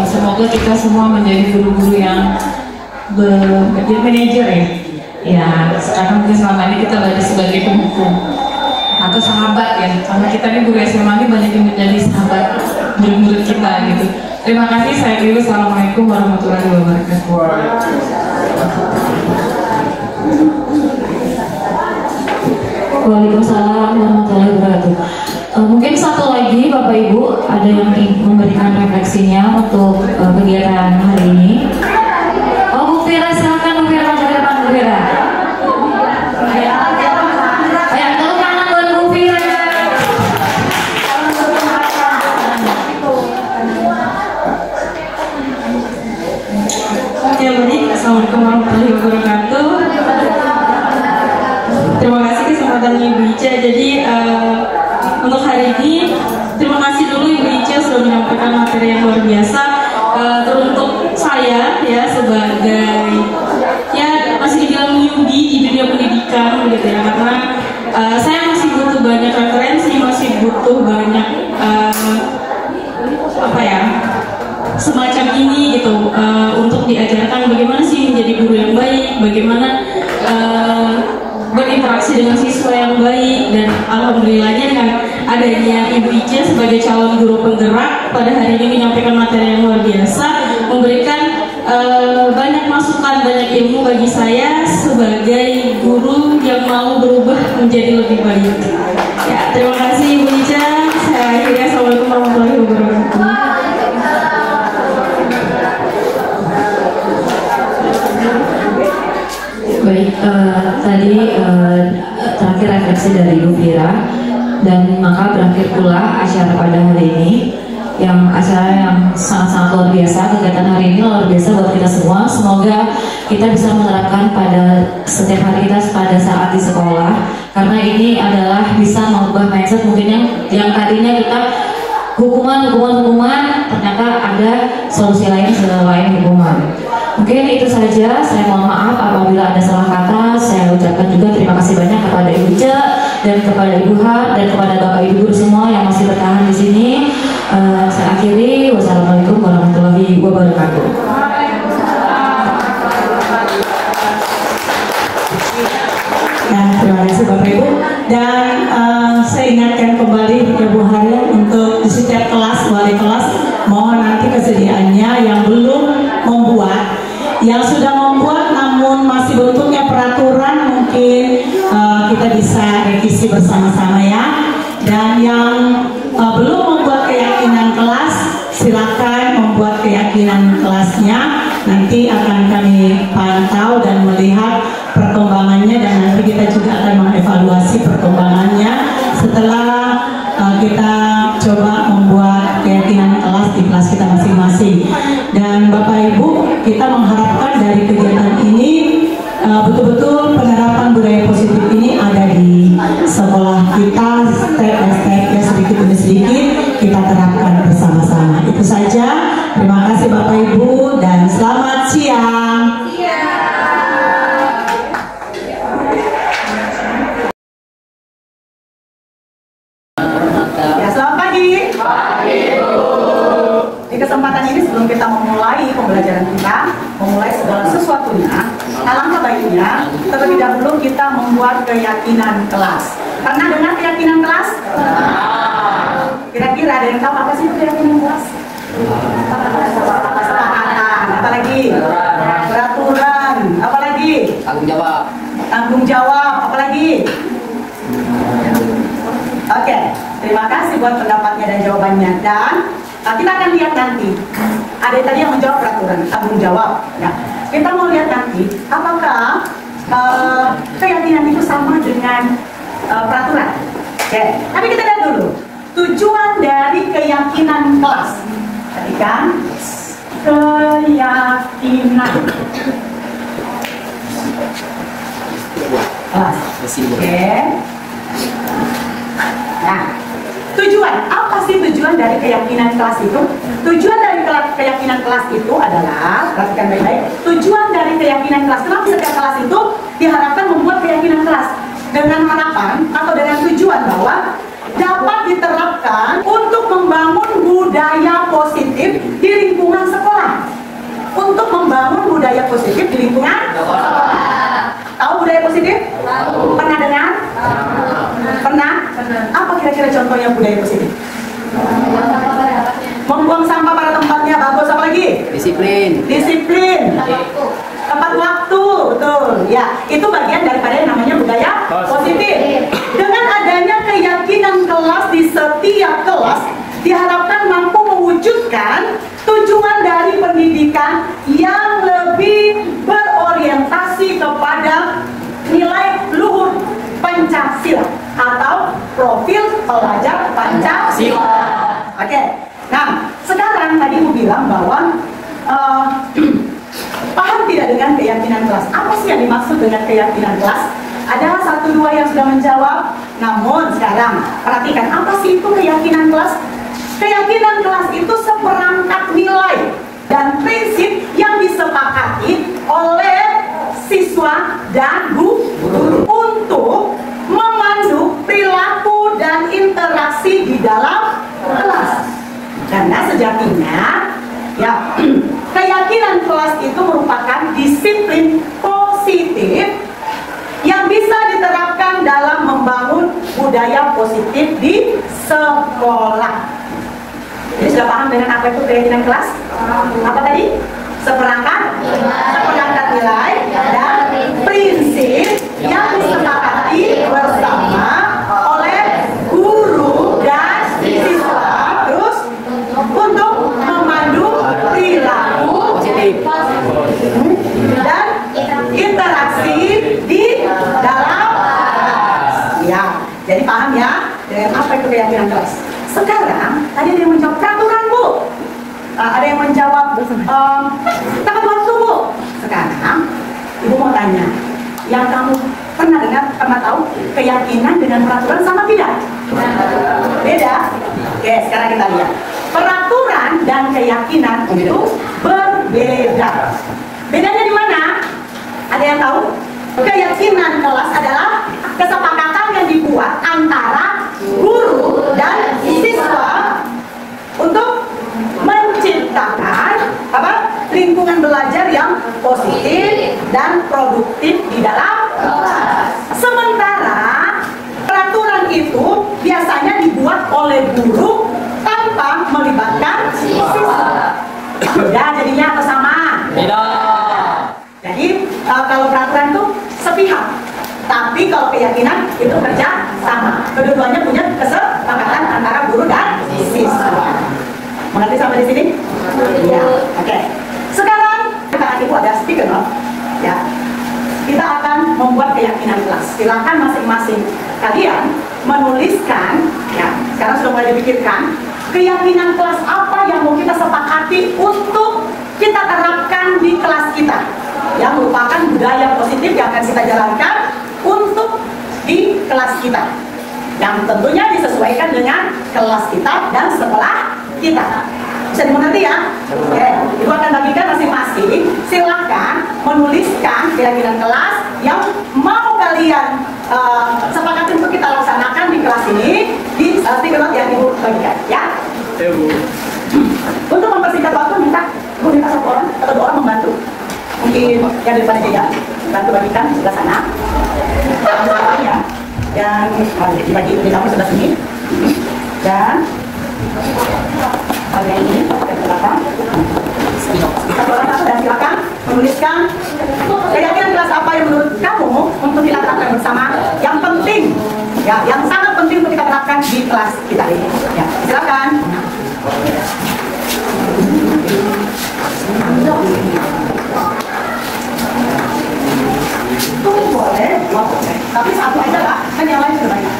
semoga kita semua menjadi guru-guru yang menjadi manajer ya. Ya, sekarang mungkin selama ini kita belajar sebagai pemukul atau sahabat ya, karena kita ini guru SMA ini banyak yang menjadi sahabat murid-murid kita gitu. Terima kasih, saya kira. Assalamualaikum warahmatullahi wabarakatuh. Waalaikumsalam warahmatullahi wabarakatuh. Mungkin satu lagi Bapak Ibu ada yang ingin memberikan refleksinya untuk kegiatan hari ini. Oh, Bu Fira, silakan Bu Fira, ke depan Bu Fira. Assalamualaikum warahmatullahi wabarakatuh. Terima kasih kesempatannya Ibu Ica. Jadi untuk hari ini terima kasih dulu Ibu Ica sudah menyampaikan materi yang luar biasa. Teruntuk saya ya sebagai ya masih dibilang newbie di dunia pendidikan gitu ya, karena saya masih butuh banyak referensi, masih butuh banyak apa ya, semacam ini gitu, untuk diajarkan bagaimana sih menjadi guru yang baik, bagaimana berinteraksi dengan siswa yang baik. Dan alhamdulillahnya kan adanya Ibu Ica sebagai calon guru penggerak pada hari ini menyampaikan materi yang luar biasa, memberikan banyak masukan, banyak ilmu bagi saya sebagai guru yang mau berubah menjadi lebih baik. Ya, terima kasih Ibu Ica. Saya akhirnya assalamualaikum warahmatullahi wabarakatuh. Baik, tadi terakhir refleksi dari Ibu Fira, dan maka berakhir pula acara pada hari ini, yang acara yang sangat-sangat luar biasa. Kegiatan hari ini luar biasa buat kita semua. Semoga kita bisa menerapkan pada setiap hari kita pada saat di sekolah, karena ini adalah bisa mengubah mindset mungkin yang tadinya kita hukuman, ternyata ada solusi lain selain hukuman. Mungkin itu saja. Saya mohon maaf apabila ada salah kata. Saya ucapkan juga terima kasih banyak kepada Ibu Ica dan kepada Ibu Har dan kepada Bapak Ibu guru semua yang masih bertahan di sini. Saya akhiri. Wassalamualaikum warahmatullahi wabarakatuh. Nah, terima kasih Bapak Ibu. Dan saya ingatkan kembali Ibu Harian untuk di setiap kelas, wali kelas, mohon nanti kesediaannya yang belum membuat, yang sudah membuat namun masih bentuknya peraturan, mungkin kita bisa revisi bersama-sama ya. Dan yang belum membuat keyakinan kelas, silakan membuat keyakinan kelasnya. Nanti akan kami pantau dan melihat perkembangannya, dan nanti kita juga akan mengevaluasi perkembangannya setelah kita coba membuat keyakinan kelas di kelas kita masing-masing. Dan Bapak Ibu, kita mengharapkan dari kegiatan ini betul-betul penerapan budaya positif ini ada di sekolah kita, step by step ya, sedikit demi sedikit kita terapkan bersama-sama. Itu saja. Terima kasih Bapak Ibu dan selamat siang. Ya, selamat pagi. Di kesempatan ini sebelum kita memulai pembelajaran kita, memulai segala sesuatunya, alangkah baiknya terlebih dahulu kita membuat keyakinan kelas. Pernah dengar keyakinan kelas? Kira-kira ada yang tahu apa sih keyakinan kelas? Kesepakatan, apalagi peraturan, apalagi tanggung jawab, apalagi. Oke, terima kasih buat pendapatnya dan jawabannya. Dan kita akan lihat nanti. Ada tadi yang menjawab peraturan, tanggung jawab. Ya, kita mau lihat nanti apakah keyakinan itu sama dengan peraturan. Oke, tapi kita lihat dulu tujuan dari keyakinan kelas. Tadi kan keyakinan kelas. Oke. Nah, tujuan apa sih tujuan dari keyakinan kelas itu? Tujuan dari keyakinan kelas itu adalah, perhatikan baik-baik, tujuan dari keyakinan kelas. Kenapa setiap kelas itu diharapkan membuat keyakinan kelas? Dengan harapan atau dengan tujuan bahwa dapat diterapkan untuk membangun budaya positif di lingkungan sekolah. Untuk membangun budaya positif di lingkungan sekolah. Tahu budaya positif? Pernah dengar? Pernah? Apa kira-kira contohnya budaya positif? Membuang sampah pada tempatnya, bagus. Apa lagi? Disiplin. Tepat waktu, betul. Ya, itu bagian daripada yang namanya budaya positif. Dengan adanya keyakinan kelas di setiap kelas, diharapkan mampu mewujudkan tujuan dari pendidikan yang lebih berorientasi kepada nilai luhur Pancasila atau profil pelajar Pancasila. Oke. Nah, sekarang tadi Ibu bilang bahwa paham tidak dengan keyakinan kelas? Apa sih yang dimaksud dengan keyakinan kelas? Ada 1-2 yang sudah menjawab. Namun sekarang perhatikan, apa sih itu keyakinan kelas? Keyakinan kelas itu seperangkat nilai dan prinsip yang disepakati oleh siswa dan guru untuk memandu perilaku dan interaksi di dalam kelas. Karena sejatinya ya, keyakinan kelas itu merupakan disiplin positif yang bisa diterapkan dalam membangun budaya positif di sekolah. Jadi sudah paham dengan apa itu keyakinan kelas? Apa tadi? Seperangkat nilai dan prinsip yang disepakati dipelajari bersama oleh guru dan siswa, terus untuk memandu perilaku dan interaksi di dalam kelas. Ya, jadi paham ya dengan apa itu keyakinan kelas. Sekarang ada yang menjawab peraturan, Bu. Ada yang menjawab tanggal waktu, Bu. Sekarang Ibu mau tanya, yang kamu pernah dengar, pernah tahu keyakinan dengan peraturan sama tidak? Beda? Oke, sekarang kita lihat. Peraturan dan keyakinan itu berbeda. Bedanya di mana? Ada yang tahu? Keyakinan kelas adalah kesepakatan yang dibuat antara guru dan siswa untuk menciptakan lingkungan belajar yang positif dan produktif di dalam kelas. Sementara peraturan itu biasanya dibuat oleh guru tanpa melibatkan siswa. Beda jadinya atau sama? Beda. Jadi kalau peraturan itu sepihak, tapi kalau keyakinan itu kerja sama. Kedua-duanya punya kesepakatan antara guru dan siswa. Mengerti sampai di sini? Ya, oke. Sekarang kita Ibu ada speaker, ya. Kita akan membuat keyakinan kelas. Silakan masing-masing kalian menuliskan, ya. Sekarang sudah mulai dipikirkan keyakinan kelas apa yang mau kita sepakati untuk kita terapkan di kelas kita, yang merupakan budaya positif yang akan kita jalankan untuk di kelas kita, yang tentunya disesuaikan dengan kelas kita dan sekolah kita. Bisa dimengerti ya? Oke, Ibu akan bagikan masing-masing. Silakan menuliskan keyakinan kelas yang mau kalian sepakati untuk kita laksanakan di kelas ini di stiker note yang Ibu bagikan, ya. Untuk mempersingkat waktu minta satu orang atau dua orang membantu. Mungkin yang di depan aja ya, bantu bagikan di sebelah sana. Ya, yang dibagi di dapur sebelah sini. Dan bagian ini ke belakang. Satu orang satu, dan silakan menuliskan keyakinan kelas apa yang menurut kamu untuk kita terapkan bersama. Yang penting, ya, yang sangat penting untuk kita terapkan di kelas kita ini. Ya, silakan. Boleh, tapi satu aja lah, kan yang lain sudah banyak.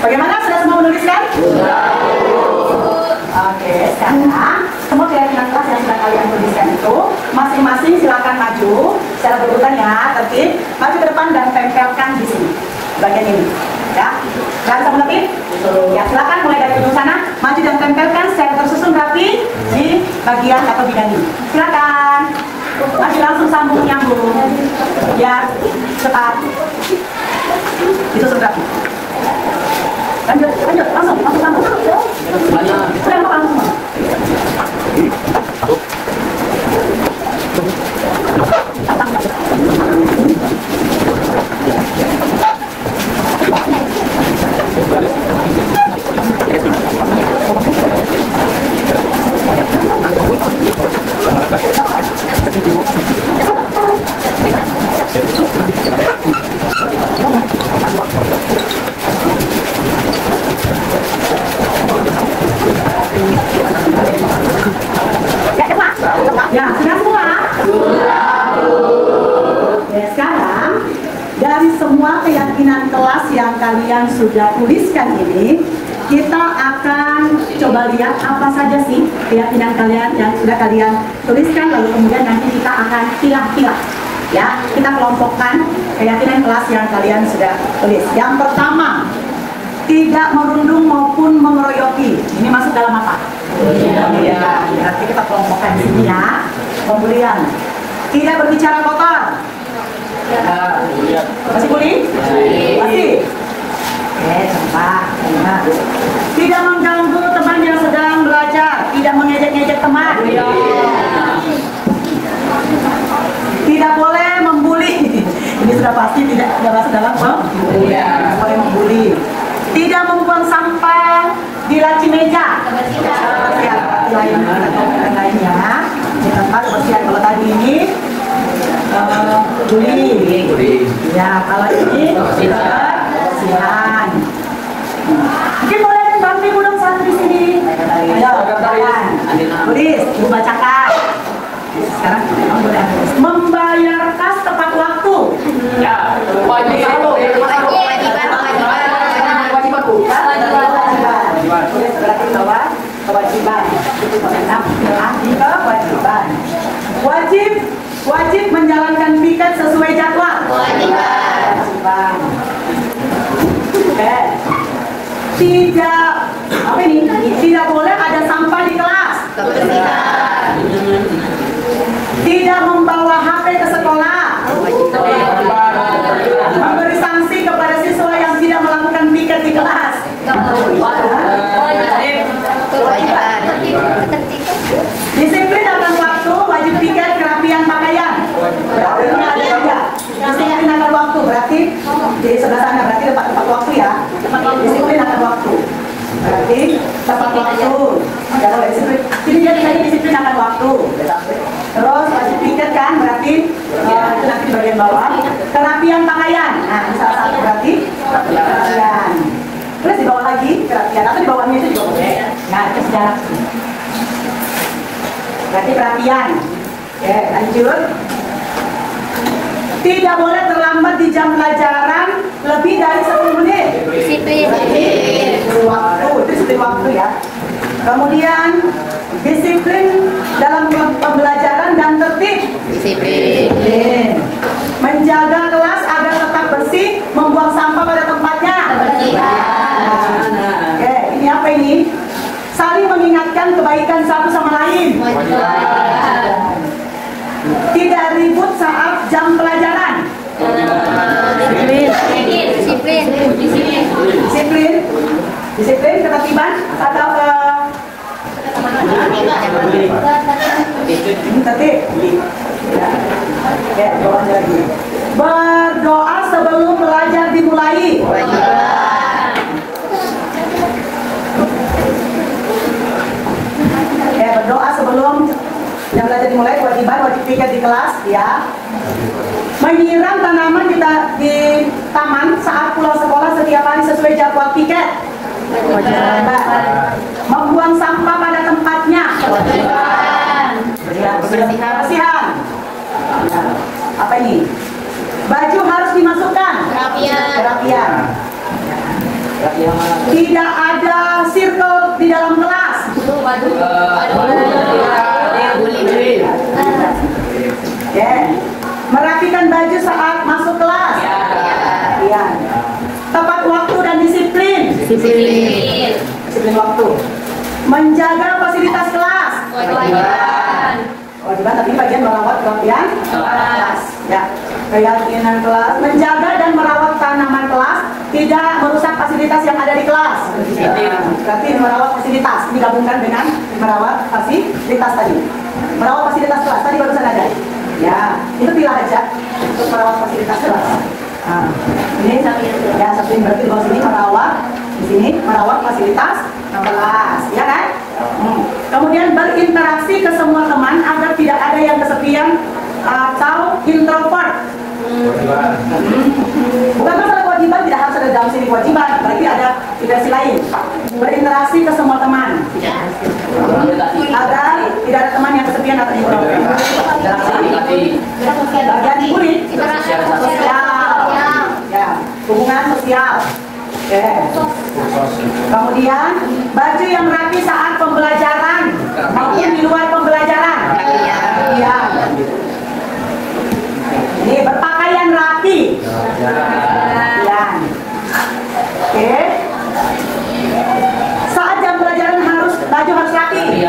Bagaimana? Sudah semua menuliskan? Oke, sekarang semua keyakinan kelas yang sudah kalian tuliskan itu masing-masing silakan maju secara berurutan ya, tertib, maju ke depan dan tempelkan di sini, bagian ini, ya. Kalian bisa mengerti? Ya, silakan mulai dari ujung sana, maju dan tempelkan secara tersusun rapi di bagian atau bidang ini. Silakan, maju langsung sambung nyambung, ya, cepat, disusun rapi. Lanjut, langsung sambung. Sudah langsung. Ya, sudah semua? Ya, sekarang dari semua keyakinan kelas yang kalian sudah tuliskan ini, kita akan coba lihat apa saja sih keyakinan kalian yang sudah kalian tuliskan, lalu kemudian nanti kita akan pilah-pilah. Ya, kita kelompokkan keyakinan kelas yang kalian sudah tulis. Yang pertama, tidak merundung maupun mengeroyoki. Ini masuk dalam apa? Ya, nanti kita kelompokkan di sini ya. Kemudian, tidak berbicara kotor. Masih boleh? Masih. Oke, coba. Tidak mengganggu teman yang sedang belajar. Tidak mengejek-ngejek teman. Tidak boleh membuli. Ini sudah pasti tidak masuk dalam membuli. Tidak boleh membuli. Tidak membuang sampah di laci meja. Ya, kalau ini kebersihan. Mungkin boleh bantu ibu dong satu di sini. Ayo, tulis, ibu bacakan. Sekarang kamu boleh membayar kas tepat waktu. Ya, kewajiban. Berarti bahwa kewajiban. Kewajiban. Wajib menjalankan piket sesuai jadwal. Kewajiban. Oke. Tidak boleh ada sampah di kelas. Kebersihan. Tidak membawa HP ke sekolah. Memberi sanksi kepada siswa yang tidak melakukan piket di kelas. Kewajiban. Disiplin akan waktu, wajib piket, kerapian pakaian. Berarti ini ada juga. Disiplin akan waktu, berarti di sebelah sana berarti tepat waktu ya. Disiplin akan waktu. Berarti tepat waktu. Ya kalau disiplin, ini jadi tadi disiplin akan waktu. Terus wajib piket kan, berarti itu nanti di bagian bawah. Kerapian pakaian. Nah, ini salah satu berarti kerapian. Terus di bawah lagi kerapian, atau di bawahnya itu juga boleh. Nah, itu sejarah. Berarti kerapian. Oke, lanjut. Tidak boleh terlambat di jam pelajaran lebih dari 10 menit. Disiplin. Waktu, itu disiplin waktu ya. Kemudian disiplin dalam pembelajaran dan tertib. Disiplin. Menjaga kelas agar tetap bersih, membuang sampah pada tempatnya. Oke, ini apa ini? Saling mengingatkan kebaikan satu sama lain. Tidak ribut saat jam pelajaran. Disiplin, ketertiban atau tertib. Ya, bawahnya lagi. Berdoa sebelum belajar dimulai. Berdoa sebelum yang belajar dimulai, kewajiban, wajib piket di kelas ya. Menyiram tanaman di taman saat pulang sekolah setiap hari sesuai jadwal piket. Membuang sampah pada tempatnya. Kebersihan. Apa ini? Baju harus dimasukkan. Kerapian. Tidak ada circle di dalam kelas. Merapikan baju saat masuk kelas. Tepat waktu dan disiplin. Disiplin waktu. Menjaga fasilitas kelas. Kewajiban tapi bagian merawat kerapian kelas. Ya, keyakinan kelas. Menjaga dan merawat tanaman kelas, tidak merusak fasilitas yang ada di kelas. Berarti merawat fasilitas digabungkan dengan merawat fasilitas tadi. Merawat fasilitas kelas tadi barusan ada. Ya, itu pilih aja untuk merawat fasilitas kelas. Nah, ini ya satu yang berarti di bawah sini merawat, di sini merawat fasilitas kelas, ya kan? Kemudian berinteraksi ke semua teman agar tidak ada yang kesepian atau introvert. Bukan masalah kewajiban, tidak harus ada dalam sini kewajiban, berarti ada versi lain. Berinteraksi ke semua teman agar tidak ada teman yang kesepian atau introvert. Bagian kulit sosial, ya, hubungan sosial. Kemudian baju yang rapi saat pembelajaran maupun di luar pembelajaran. Ini berpakaian rapi. Oke. Saat jam pelajaran baju harus rapi.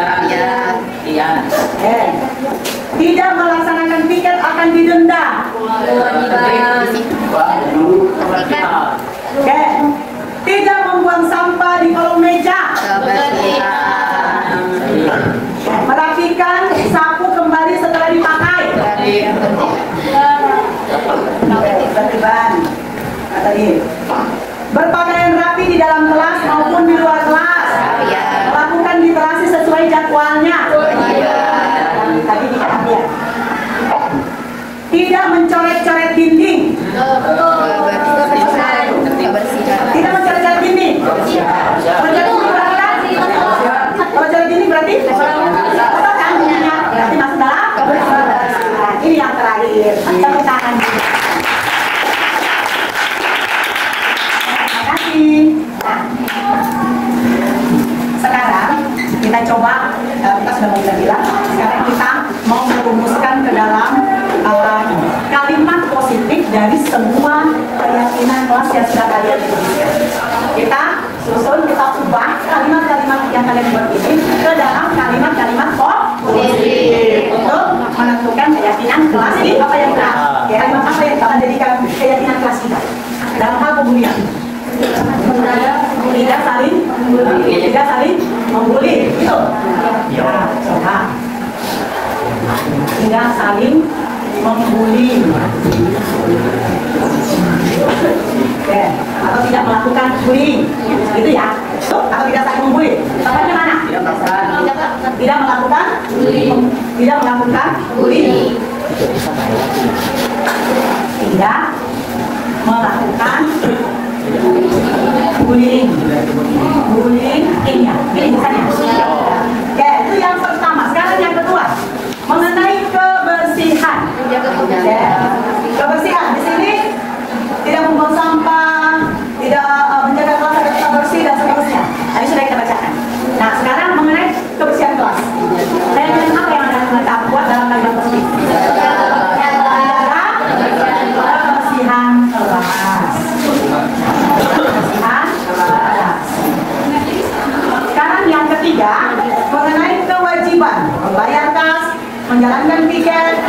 Tidak melaksanakan piket akan didenda. Oke. Tidak membuang sampah di kolong meja. Merapikan sapu kembali setelah dipakai. Ketertiban. Tadi. Berpakaian rapi di dalam kelas maupun di luar kelas. Melakukan literasi sesuai jadwalnya. Tadi tidak. Tidak mencoret-coret mencoret-coret dinding. Kita mencoret-coret dinding. Mencoret dinding berarti kalau coret dinding berarti apa kan bunyinya? Berarti masuk dalam kebersihan. Ini yang terakhir. Tepuk tangan. Terima kasih. Sekarang kita coba, kita sudah mau bilang, sekarang kita mau merumuskan ke dalam kalimat positif dari semua keyakinan kelas yang sudah kalian tuliskan. Kita susun, kita ubah kalimat-kalimat yang kalian buat ini ke dalam kalimat-kalimat positif untuk menentukan keyakinan kelas ini. Apa yang kita, kalimat apa yang kita jadikan keyakinan kelas kita dalam hal kemuliaan? Tidak saling membuli, gitu. Ya, coba. Tidak saling membuli. Oke, atau tidak melakukan bullying, gitu ya. Atau tidak saling membuli. Contohnya mana? Tidak melakukan bullying. Tidak melakukan bullying. Tidak melakukan bullying. Bullying ini ya, ini misalnya. Oke, itu yang pertama. Sekarang yang kedua, mengenai kebersihan. Kebersihan di sini tidak membuang sampah, tidak menjaga kelas agar tetap bersih dan seterusnya. Tadi sudah kita bacakan. Nah, sekarang mengenai kebersihan kelas. Keyakinan apa yang ada kita buat dalam kalimat positif? Kebersihan kelas. Sekarang yang ketiga, mengenai kewajiban membayar kas, menjalankan piket,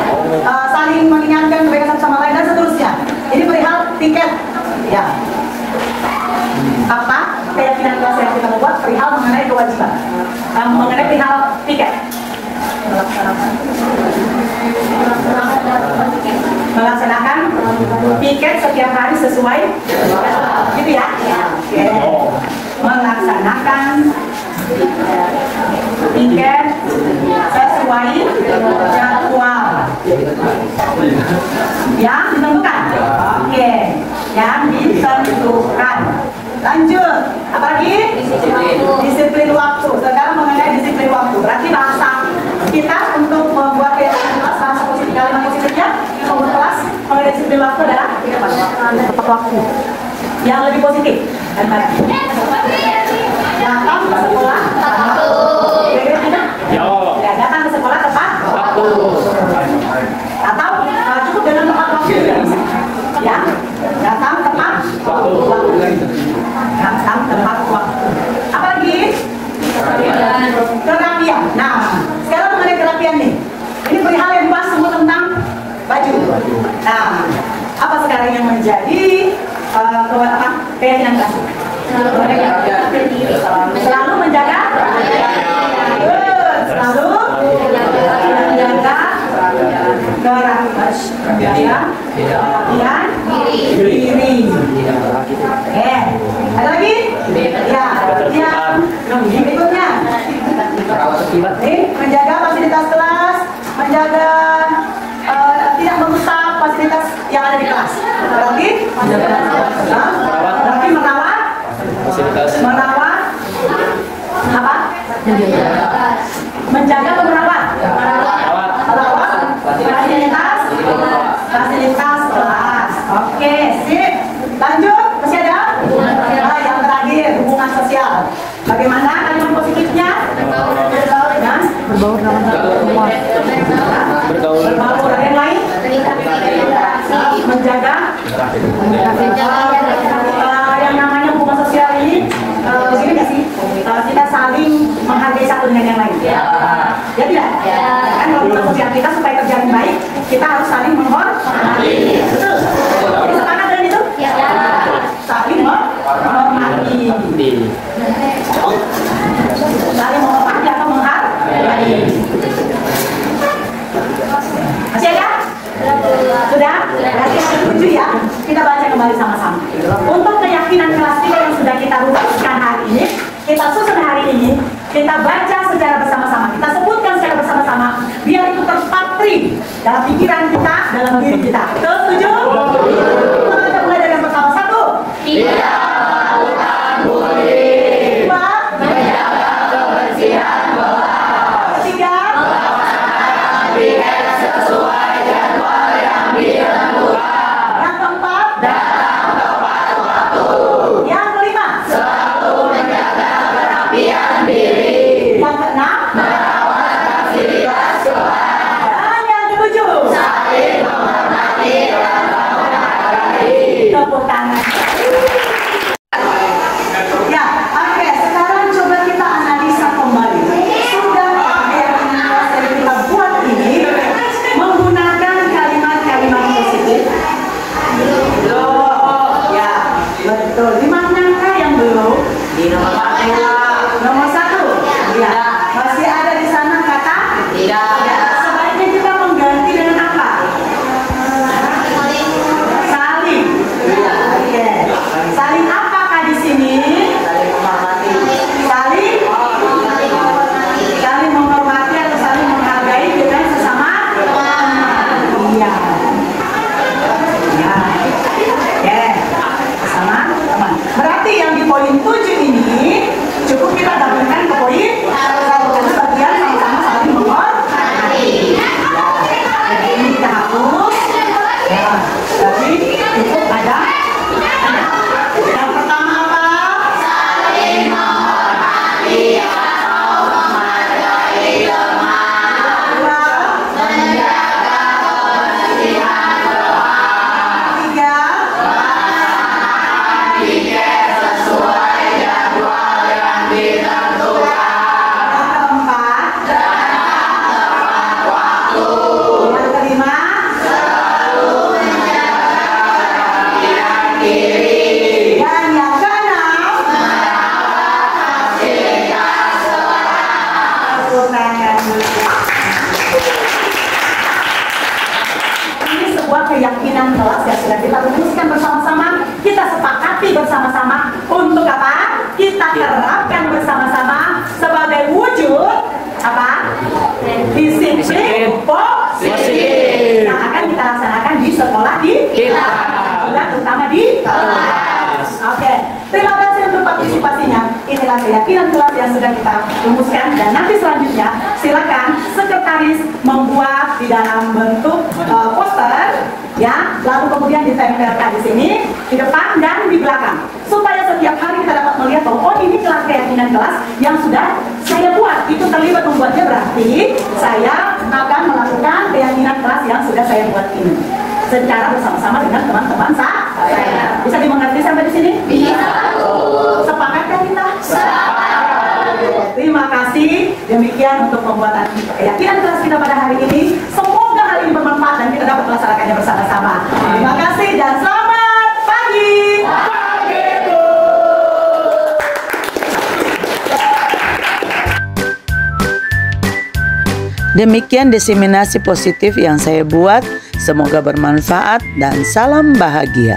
saling mengingatkan kebaikan satu sama lain dan seterusnya. Ini perihal piket, ya. Apa keyakinan kelas yang kita buat perihal mengenai kewajiban, mengenai perihal piket. Melaksanakan piket setiap hari sesuai, gitu ya. Oke. Melaksanakan piket sesuai jadwal yang ditentukan. Oke, yang ditentukan. Lanjut, apa lagi? Disiplin waktu. Sekarang mengenai disiplin waktu, berarti bahasa kita untuk membuat kelas, bahasa positif, kalimat positifnya membuat kelas mengenai disiplin waktu adalah tepat waktu yang lebih positif. Dan datang ke sekolah tepat waktu. Ya, datang ke sekolah tepat waktu. Atau cukup dengan tepat waktu. Ya, datang tepat waktu. Datang tepat waktu. Apa lagi? Kerapian. Nah, sekarang mengenai kerapian nih. Ini perihal yang dibahas semua tentang baju. Nah, apa sekarang yang menjadi keyakinan kelas? Selalu menjaga, selalu menjaga kerapian diri. Ada lagi? Ya, berikutnya. Menjaga fasilitas kelas, menjaga tidak merusak fasilitas yang ada di kelas. Berarti merawat apa? Menjaga atau merawat? Fasilitas kelas. Oke, sip. Lanjut, masih ada? Yang terakhir, hubungan sosial. Bagaimana kalimat positifnya? Berbaur dengan semua. Berbaur. Ada yang lain? Menjaga yang namanya hubungan sosial ini begini nggak sih? Kita saling menghargai satu dengan yang lain. Ya tidak? Kan kalau hubungan sosial kita supaya terjalin baik, kita harus saling menghormati. Betul? Jadi sepakat dengan itu? Saling menghormati. Saling menghormati atau menghargai. Masih ada? Sudah? Berarti yang ketujuh ya. Kita baca kembali sama-sama. Untuk keyakinan kelas 3 yang sudah kita rumuskan hari ini, kita susun hari ini, kita baca secara bersama-sama, kita sebutkan secara bersama-sama, biar itu terpatri dalam pikiran kita, dalam diri kita. Setuju? Tapi cukup ada. Yang pertama apa? Saling menghormati atau menghargai teman. Menjaga kebersihan doa. Ketiga, melaksanakan piket sesuai jadwal yang ditentukan. Yang keempat, datang tepat waktu. Yang kelima, selalu menjaga kebersihan diri. Dan yang keenam, merawat fasilitas sekolah. Ini sebuah keyakinan kelas yang sudah kita rumuskan bersama-sama, kita sepakati bersama-sama untuk apa? Kita terapkan bersama-sama sebagai wujud apa? Disiplin positif yang akan kita laksanakan di sekolah di kita, terutama di kelas. Oke, terima kasih untuk partisipasinya. Inilah keyakinan kelas yang sudah kita rumuskan, dan nanti selanjutnya silakan sekretaris membuat di dalam bentuk poster, ya, lalu kemudian ditempelkan di sini, di depan dan di belakang, supaya setiap hari kita dapat melihat bahwa oh ini kelas keyakinan kelas yang sudah saya buat. Itu terlibat membuatnya, berarti saya akan melakukan keyakinan kelas yang sudah saya buat ini secara bersama-sama dengan teman-teman saya. Bisa dimengerti sampai di sini? Bisa. Sepakat kan kita? Sepakat. Terima kasih. Demikian untuk pembuatan keyakinan kelas kita pada hari ini. Semoga hal ini bermanfaat dan kita dapat melaksanakannya bersama-sama. Terima kasih dan selamat pagi. Demikian diseminasi positif yang saya buat. Semoga bermanfaat dan salam bahagia.